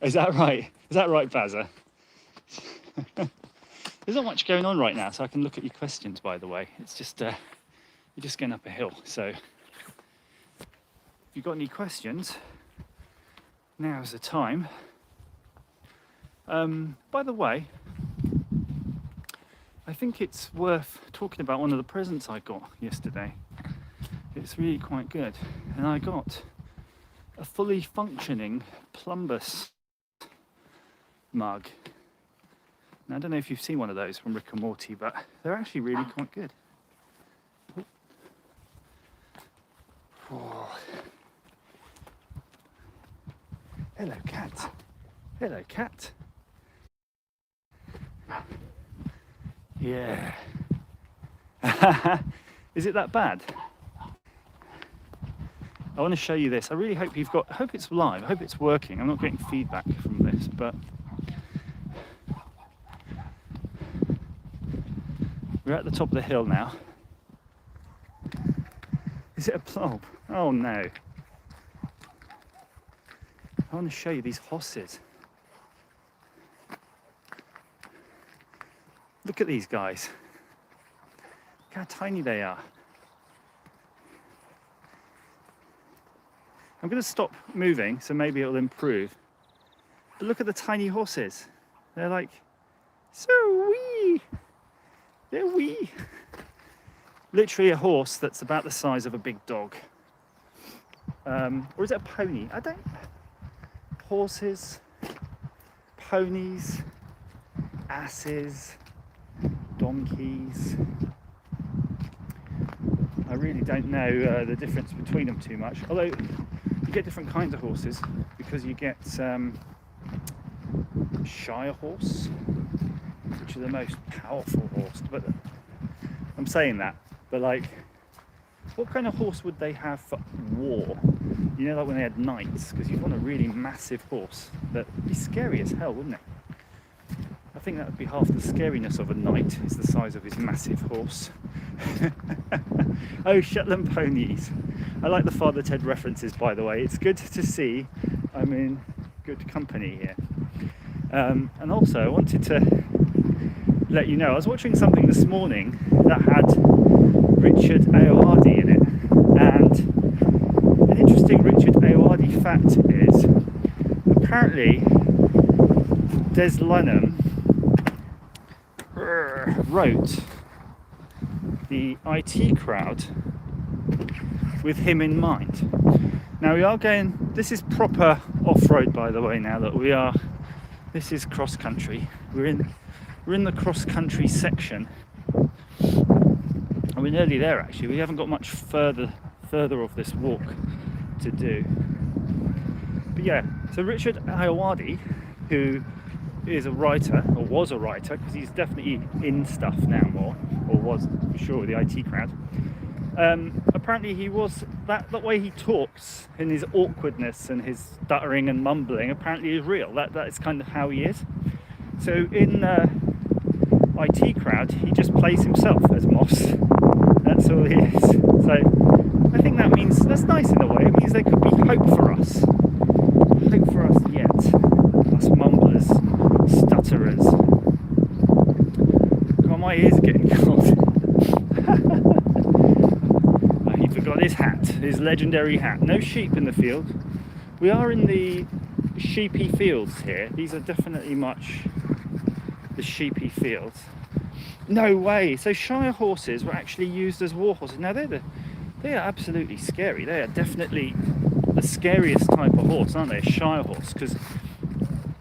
is that right? Is that right, Bazza? There's not much going on right now, so I can look at your questions, by the way. It's just you're just going up a hill, so if you've got any questions, now's the time. By the way, I think it's worth talking about one of the presents I got yesterday. It's really quite good, and I got a fully functioning Plumbus mug. Now, I don't know if you've seen one of those from Rick and Morty, but they're actually really quite good. Oh. Hello, cat. Hello, cat. Yeah. Is it that bad? I want to show you this. I really hope I hope it's live. I hope it's working. I'm not getting feedback from this, but we're at the top of the hill now. Is it a plum? Oh no. I want to show you these horses. Look at these guys. Look how tiny they are. I'm going to stop moving, so maybe it'll improve. But look at the tiny horses. They're like so wee. They're wee. Literally a horse that's about the size of a big dog. Or is it a pony? I don't. Horses, ponies, asses, donkeys. I really don't know the difference between them too much. Although you get different kinds of horses, because you get Shire horse, which are the most powerful horse. But I'm saying that, but like what kind of horse would they have for war? You know, like when they had knights, because you'd want a really massive horse. That would be scary as hell, wouldn't it? I think that would be half the scariness of a knight, is the size of his massive horse. Oh, Shetland ponies. I like the Father Ted references, by the way. It's good to see I'm in good company here. And also, I wanted to let you know, I was watching something this morning that had Richard Ayoade in it. And an interesting Richard Ayoade fact is, apparently, Des Lynam wrote the IT Crowd with him in mind. Now we are going, this is proper off-road, by the way, now that we are, this is cross-country. We're in the cross-country section. And we're nearly there, actually. We haven't got much further of this walk to do. But yeah, so Richard Ayoade, who is a writer, or was a writer, because he's definitely in stuff now more, or was for sure with the IT Crowd. Apparently he was, that way he talks in his awkwardness and his stuttering and mumbling apparently is real. That is kind of how he is. So in IT Crowd, he just plays himself as Moss. That's all he is. So I think that means, that's nice in a way. It means there could be hope for us. Hope for us yet. Us mumblers, stutterers. God, my ears are getting cold. He forgot his hat, his legendary hat. No sheep in the field. We are in the sheepy fields here. These are definitely much the sheepy fields. No way. So Shire horses were actually used as war horses. Now they are absolutely scary. They are definitely the scariest type of horse, aren't they? A Shire horse, because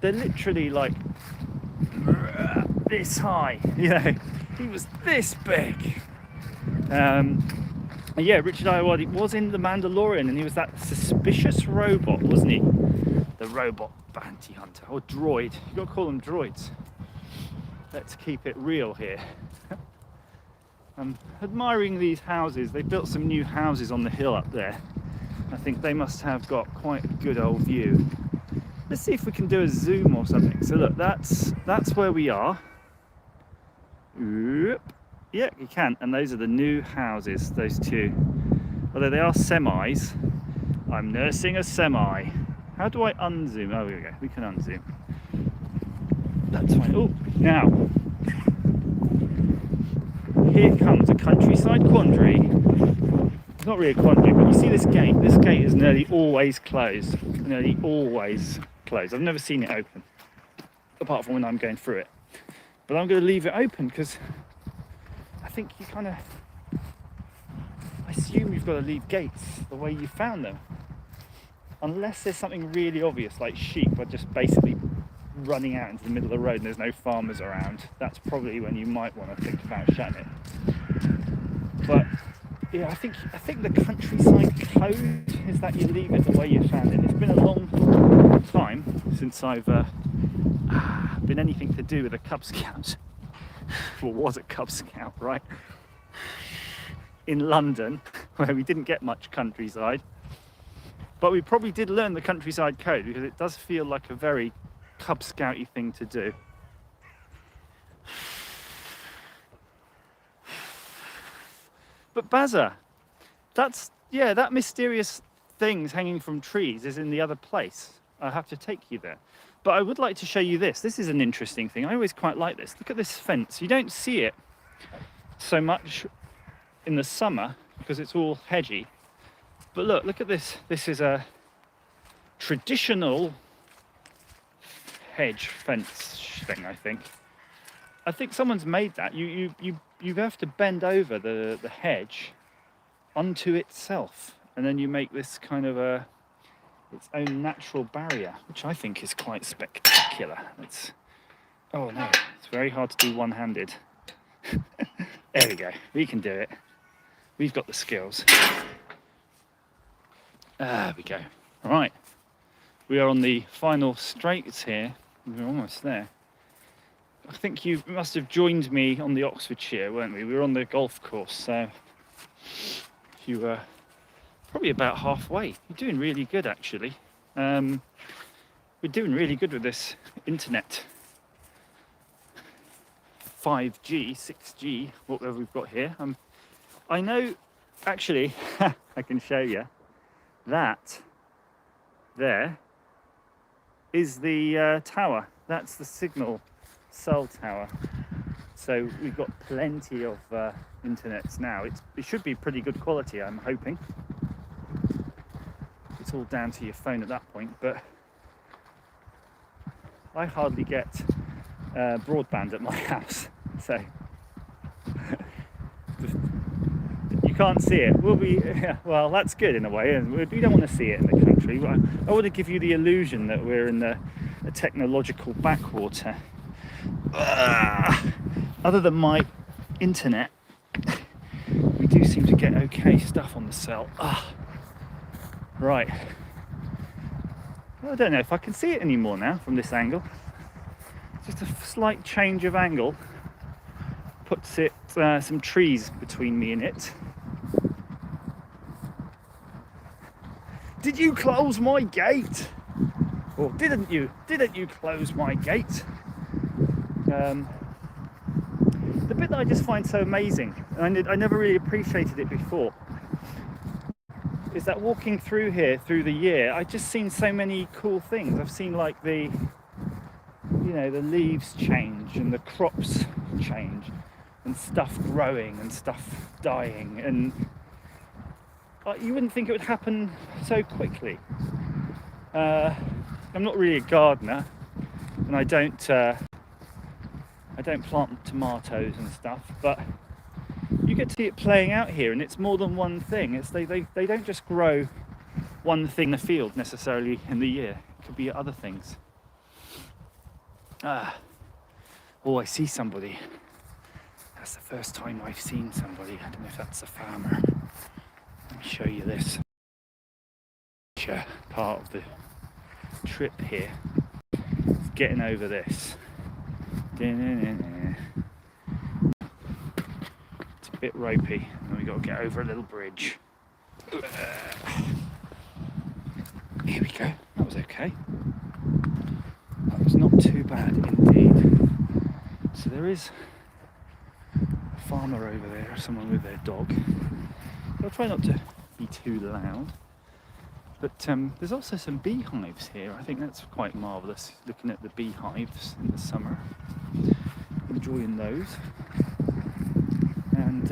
they're literally like this high. You know, he was this big. And yeah, Richard Ayoade was in The Mandalorian, and he was that suspicious robot, wasn't he? The robot bounty hunter, or droid. You've got to call them droids. Let's keep it real here. I'm admiring these houses. They built some new houses on the hill up there. I think they must have got quite a good old view. Let's see if we can do a zoom or something. So look, that's where we are. Oop. Yeah, you can. And those are the new houses, those two. Although they are semis. I'm nursing a semi. How do I unzoom? Oh, here we go. We can unzoom. That's fine. Oh, now. Here comes a countryside quandary. It's not really a quandary, but you see this gate? This gate is nearly always closed. Nearly always closed. I've never seen it open, apart from when I'm going through it. But I'm going to leave it open because I think you kind of, I assume you've got to leave gates the way you found them. Unless there's something really obvious, like sheep are just basically running out into the middle of the road and there's no farmers around. That's probably when you might want to think about shutting it. But yeah, I think the countryside code is that you leave it the way you found it. It's been a long time since I've been anything to do with a Cub Scout. Well, was a Cub Scout, right? In London, where we didn't get much countryside. But we probably did learn the countryside code because it does feel like a very Cub Scouty thing to do. But Bazza, that mysterious things hanging from trees is in the other place. I have to take you there. But I would like to show you this. This is an interesting thing. I always quite like this. Look at this fence. You don't see it so much in the summer because it's all hedgy. But look at this. This is a traditional hedge fence thing, I think. I think someone's made that. You have to bend over the hedge onto itself, and then you make this kind of its own natural barrier, which I think is quite spectacular. Oh no, it's very hard to do one-handed. There we go. We can do it. We've got the skills. There we go. All right. We are on the final straights here. We're almost there. I think you must have joined me on the Oxfordshire, weren't we? We were on the golf course, so you're probably about halfway. You're doing really good, actually. We're doing really good with this internet. 5G, 6G, whatever we've got here. I know, actually, I can show you that there is the tower. That's the signal cell tower. So we've got plenty of internets now. It should be pretty good quality, I'm hoping. It's all down to your phone at that point, but I hardly get broadband at my house, so you can't see it. Well, that's good in a way, and we don't want to see it in the country. I want to give you the illusion that we're in a technological backwater. Other than my internet, we do seem to get okay stuff on the cell. Right. Well, I don't know if I can see it anymore now from this angle. Just a slight change of angle puts it some trees between me and it. Did you close my gate? Or didn't you? Didn't you close my gate? The bit that I just find so amazing, and I never really appreciated it before, is that walking through here through the year, I've just seen so many cool things. I've seen like the leaves change and the crops change and stuff growing and stuff dying, and you wouldn't think it would happen so quickly. I'm not really a gardener, and I don't plant tomatoes and stuff, but you get to see it playing out here, and it's more than one thing. They don't just grow one thing in the field necessarily in the year. It could be other things. Oh, I see somebody. That's the first time I've seen somebody. I don't know if that's a farmer. Let me show you this. Part of the trip here is getting over this. It's a bit ropey, and we've got to get over a little bridge. Here we go. That was okay. That was not too bad indeed. So there is a farmer over there, someone with their dog. I'll try not to be too loud. But there's also some beehives here. I think that's quite marvellous, looking at the beehives in the summer. Enjoying those. And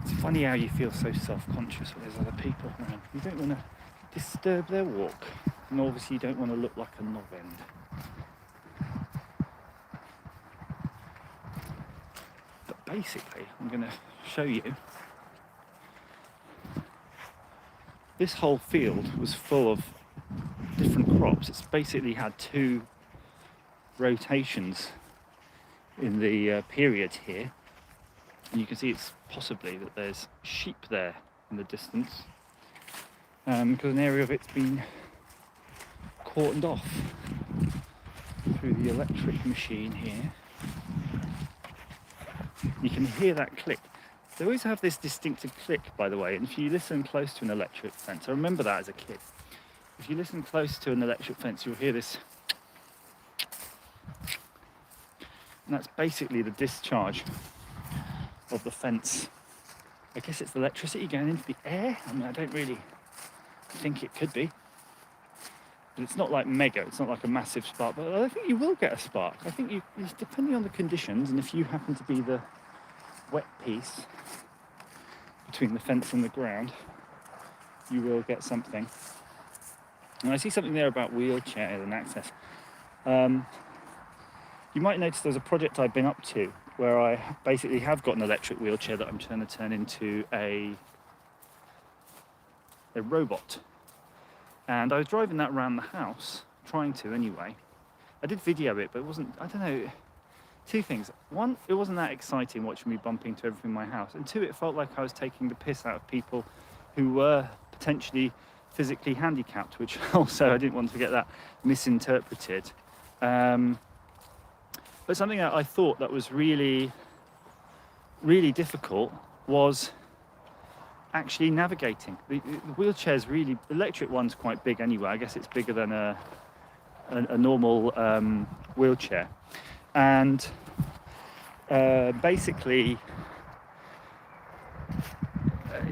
it's funny how you feel so self-conscious when there's other people around. You don't want to disturb their walk, and obviously you don't want to look like a knob end. But basically, I'm going to show you. This whole field was full of different crops. It's basically had 2 rotations in the period here, and you can see it's possibly that there's sheep there in the distance, because an area of it's been cordoned off through the electric machine here. You can hear that click. They always have this distinctive click, by the way, and if you listen close to an electric fence, I remember that as a kid. If you listen close to an electric fence, you'll hear this. And that's basically the discharge of the fence. I guess it's the electricity going into the air. I mean, I don't really think it could be. But it's not like mega, it's not like a massive spark, but I think you will get a spark. I think depending on the conditions, and if you happen to be the wet piece between the fence and the ground, you will get something. And I see something there about wheelchairs and access. You might notice there's a project I've been up to where I basically have got an electric wheelchair that I'm trying to turn into a robot. And I was driving that around the house, trying to anyway. I did video it, but it wasn't, I don't know, 2 things. 1, it wasn't that exciting watching me bump into everything in my house. And 2, it felt like I was taking the piss out of people who were potentially physically handicapped, which also I didn't want to get that misinterpreted. But something that I thought that was really, really difficult was actually navigating. The wheelchair's really, the electric one's quite big anyway. I guess it's bigger than a normal wheelchair. And basically,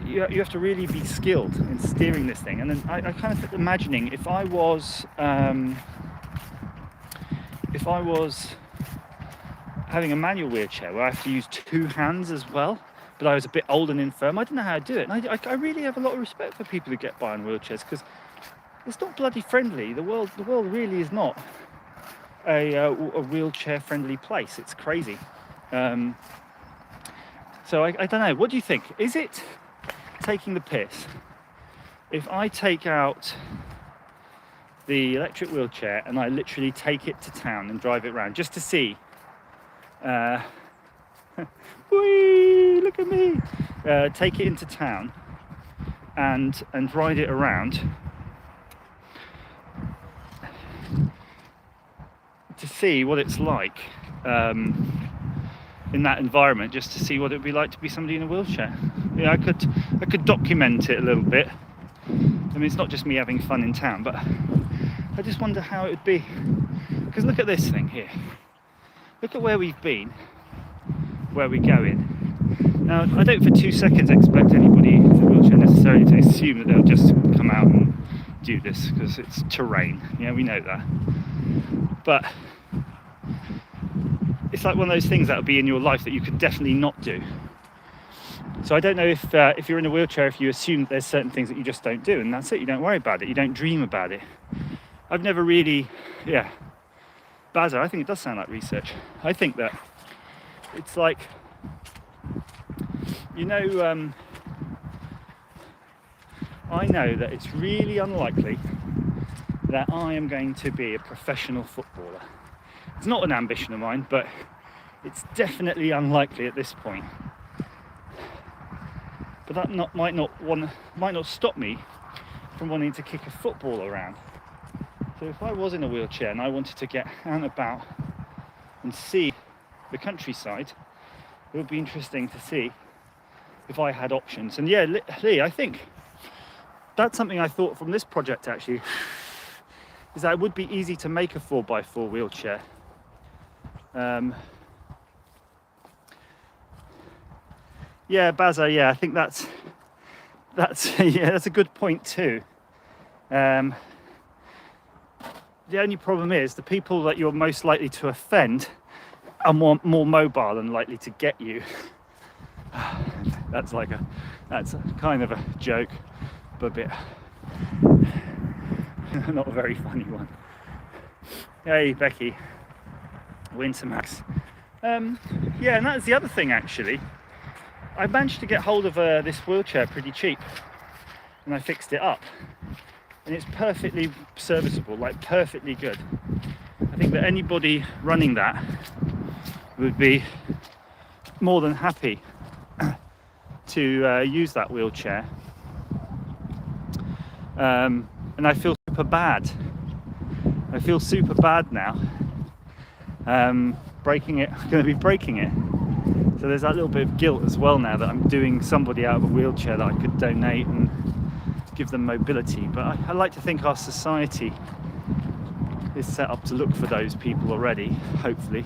you have to really be skilled in steering this thing. And then I kind of imagining if I was having a manual wheelchair where I have to use two hands as well, but I was a bit old and infirm, I don't know how to do it. And I really have a lot of respect for people who get by on wheelchairs, because it's not bloody friendly. The world really is not a wheelchair friendly place. It's crazy. So I don't know. What do you think? Is it taking the piss if I take out the electric wheelchair and I literally take it to town and drive it around just to see? Whee, look at me! Take it into town and ride it around to see what it's like in that environment, just to see what it would be like to be somebody in a wheelchair. Yeah, I could document it a little bit. I mean, it's not just me having fun in town, but I just wonder how it would be. Because look at this thing here. Look at where we've been, where we're going. Now, I don't for 2 seconds expect anybody in a wheelchair necessarily to assume that they'll just come out and do this, because it's terrain. Yeah, we know that. But it's like one of those things that will be in your life that you could definitely not do. So I don't know if you're in a wheelchair, if you assume there's certain things that you just don't do, and that's it. You don't worry about it. You don't dream about it. I've never really, Bazza, I think it does sound like research. I think that it's like, I know that it's really unlikely that I am going to be a professional footballer. It's not an ambition of mine, but it's definitely unlikely at this point. But that might not stop me from wanting to kick a football around. So if I was in a wheelchair and I wanted to get out and about and see the countryside, it would be interesting to see if I had options. And yeah, Lee, I think that's something I thought from this project actually, is that it would be easy to make a 4x4 wheelchair. Yeah, Bazza, yeah, I think that's yeah, that's a good point too. The only problem is the people that you're most likely to offend are more mobile and likely to get you. That's kind of a joke, but a bit not a very funny one. Hey Becky, Wintermax. Yeah, and that's the other thing actually. I managed to get hold of this wheelchair pretty cheap, and I fixed it up, and it's perfectly serviceable, like perfectly good. I think that anybody running that would be more than happy to use that wheelchair. And I feel super bad. I feel super bad now. Breaking it, I'm going to be breaking it. So there's that little bit of guilt as well now that I'm doing somebody out of a wheelchair that I could donate and give them mobility. But I like to think our society is set up to look for those people already, hopefully.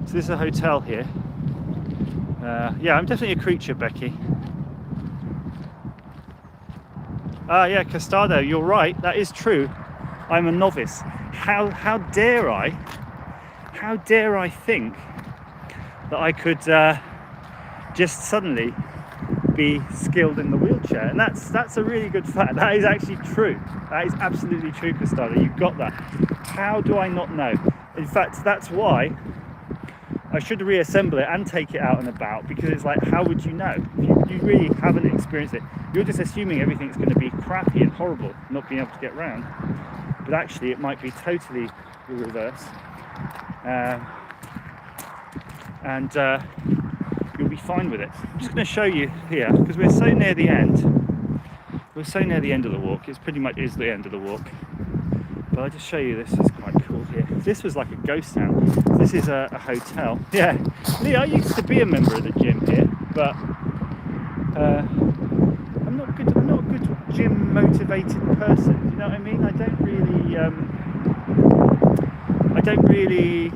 So this is a hotel here. Yeah, I'm definitely a creature, Becky. Yeah, Costado, you're right, that is true. I'm a novice. How dare I think that I could just suddenly be skilled in the wheelchair? And that's a really good fact. That is actually true. That is absolutely true, Costado. You've got that. How do I not know? In fact, that's why I should reassemble it and take it out and about, because it's like, how would you know? If you really haven't experienced it, you're just assuming everything's going to be crappy and horrible, not being able to get around. But actually, it might be totally the reverse. And you'll be fine with it. I'm just going to show you here, because we're so near the end. We're so near the end of the walk. It's pretty much is the end of the walk. But I'll just show you, this is quite cool here. This was like a ghost town. This is a hotel. Yeah, Lee, I used to be a member of the gym here, but I'm not a good gym motivated person. Do you know what I mean? I don't really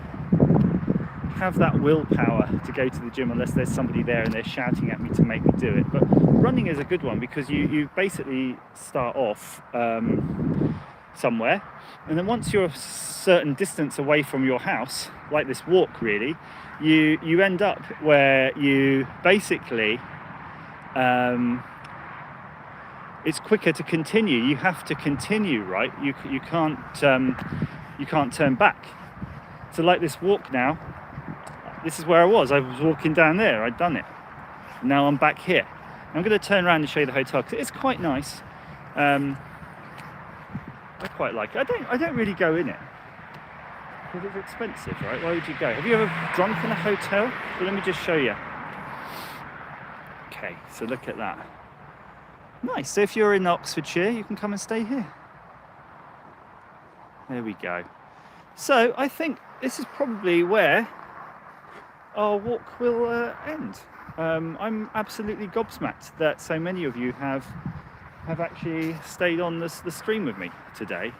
have that willpower to go to the gym unless there's somebody there and they're shouting at me to make me do it. But running is a good one because you basically start off somewhere, and then once you're a certain distance away from your house, like this walk really, you end up where you basically it's quicker to continue. You have to continue, right? You can't turn back. So like this walk now, this is where I was walking down there, I'd done it. Now I'm back here. I'm going to turn around and show you the hotel because it's quite nice. I quite like it. I don't really go in it because it's expensive, right? Why would you go? Have you ever drunk in a hotel? Well, let me just show you. Okay, so look at that. Nice. So if you're in Oxfordshire, you can come and stay here. There we go. So I think this is probably where our walk will end. I'm absolutely gobsmacked that so many of you have actually stayed on the stream with me today.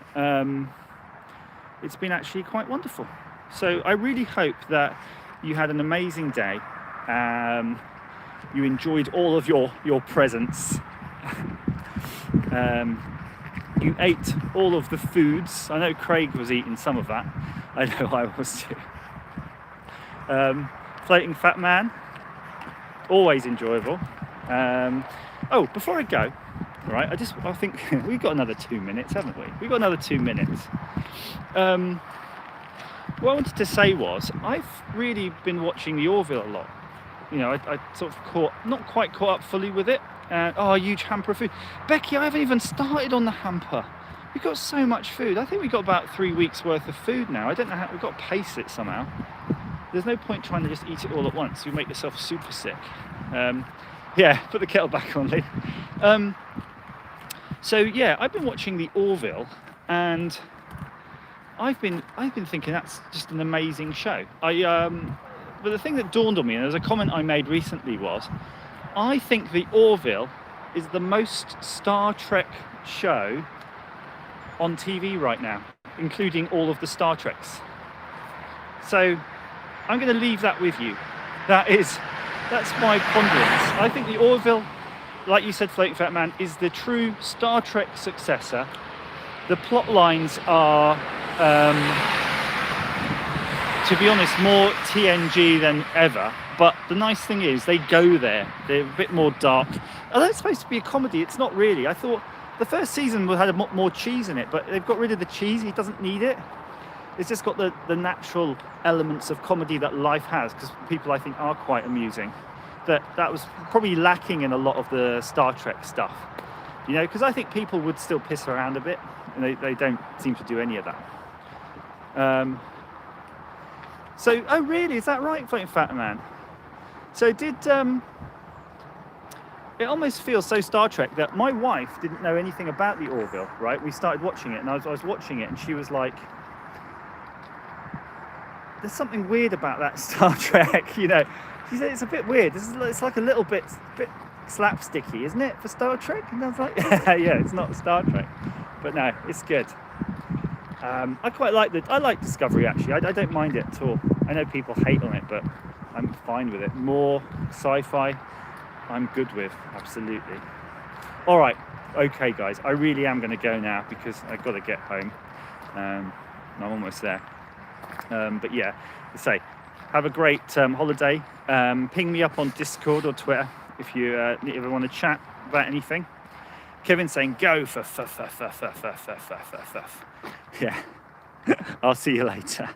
It's been actually quite wonderful. So I really hope that you had an amazing day. You enjoyed all of your presents. You ate all of the foods. I know Craig was eating some of that. I know I was too. Floating Fat Man, always enjoyable. Oh, before I go, right, I think we've got another 2 minutes, haven't we? We've got another 2 minutes. What I wanted to say was, I've really been watching the Orville a lot. You know, I sort of not quite caught up fully with it. Oh, a huge hamper of food. Becky, I haven't even started on the hamper. We've got so much food. I think we've got about 3 weeks worth of food now. I don't know how, we've got to pace it somehow. There's no point trying to just eat it all at once. You make yourself super sick. Yeah, put the kettle back on, Lynn. So yeah, I've been watching the Orville, and I've been thinking that's just an amazing show. But the thing that dawned on me, and there's a comment I made recently, was I think the Orville is the most Star Trek show on TV right now, including all of the Star Treks. So I'm going to leave that with you. That's my ponderance. I think the Orville, like you said, Floating Fat Man, is the true Star Trek successor. The plot lines are, to be honest, more TNG than ever. But the nice thing is they go there. They're a bit more dark. Although it's supposed to be a comedy, it's not really. I thought the first season had a lot more cheese in it, but they've got rid of the cheese. He doesn't need it. It's just got the natural elements of comedy that life has, because people, I think, are quite amusing. That was probably lacking in a lot of the Star Trek stuff. You know, because I think people would still piss around a bit, and they don't seem to do any of that. So, oh really, is that right, Floating Fat Man? So it almost feels so Star Trek that my wife didn't know anything about the Orville, right? We started watching it, and I was watching it, and she was like, there's something weird about that Star Trek, you know. She said it's a bit weird. It's like a little bit slapsticky, isn't it, for Star Trek? And I was like, yeah, it's not Star Trek, but no, it's good. I quite like I like Discovery actually. I don't mind it at all. I know people hate on it, but I'm fine with it. More sci-fi, I'm good with, absolutely. All right, okay, guys, I really am going to go now because I've got to get home. I'm almost there. But yeah, say, have a great holiday. Ping me up on Discord or Twitter if you ever want to chat about anything. Kevin's saying go for. Yeah. I'll see you later.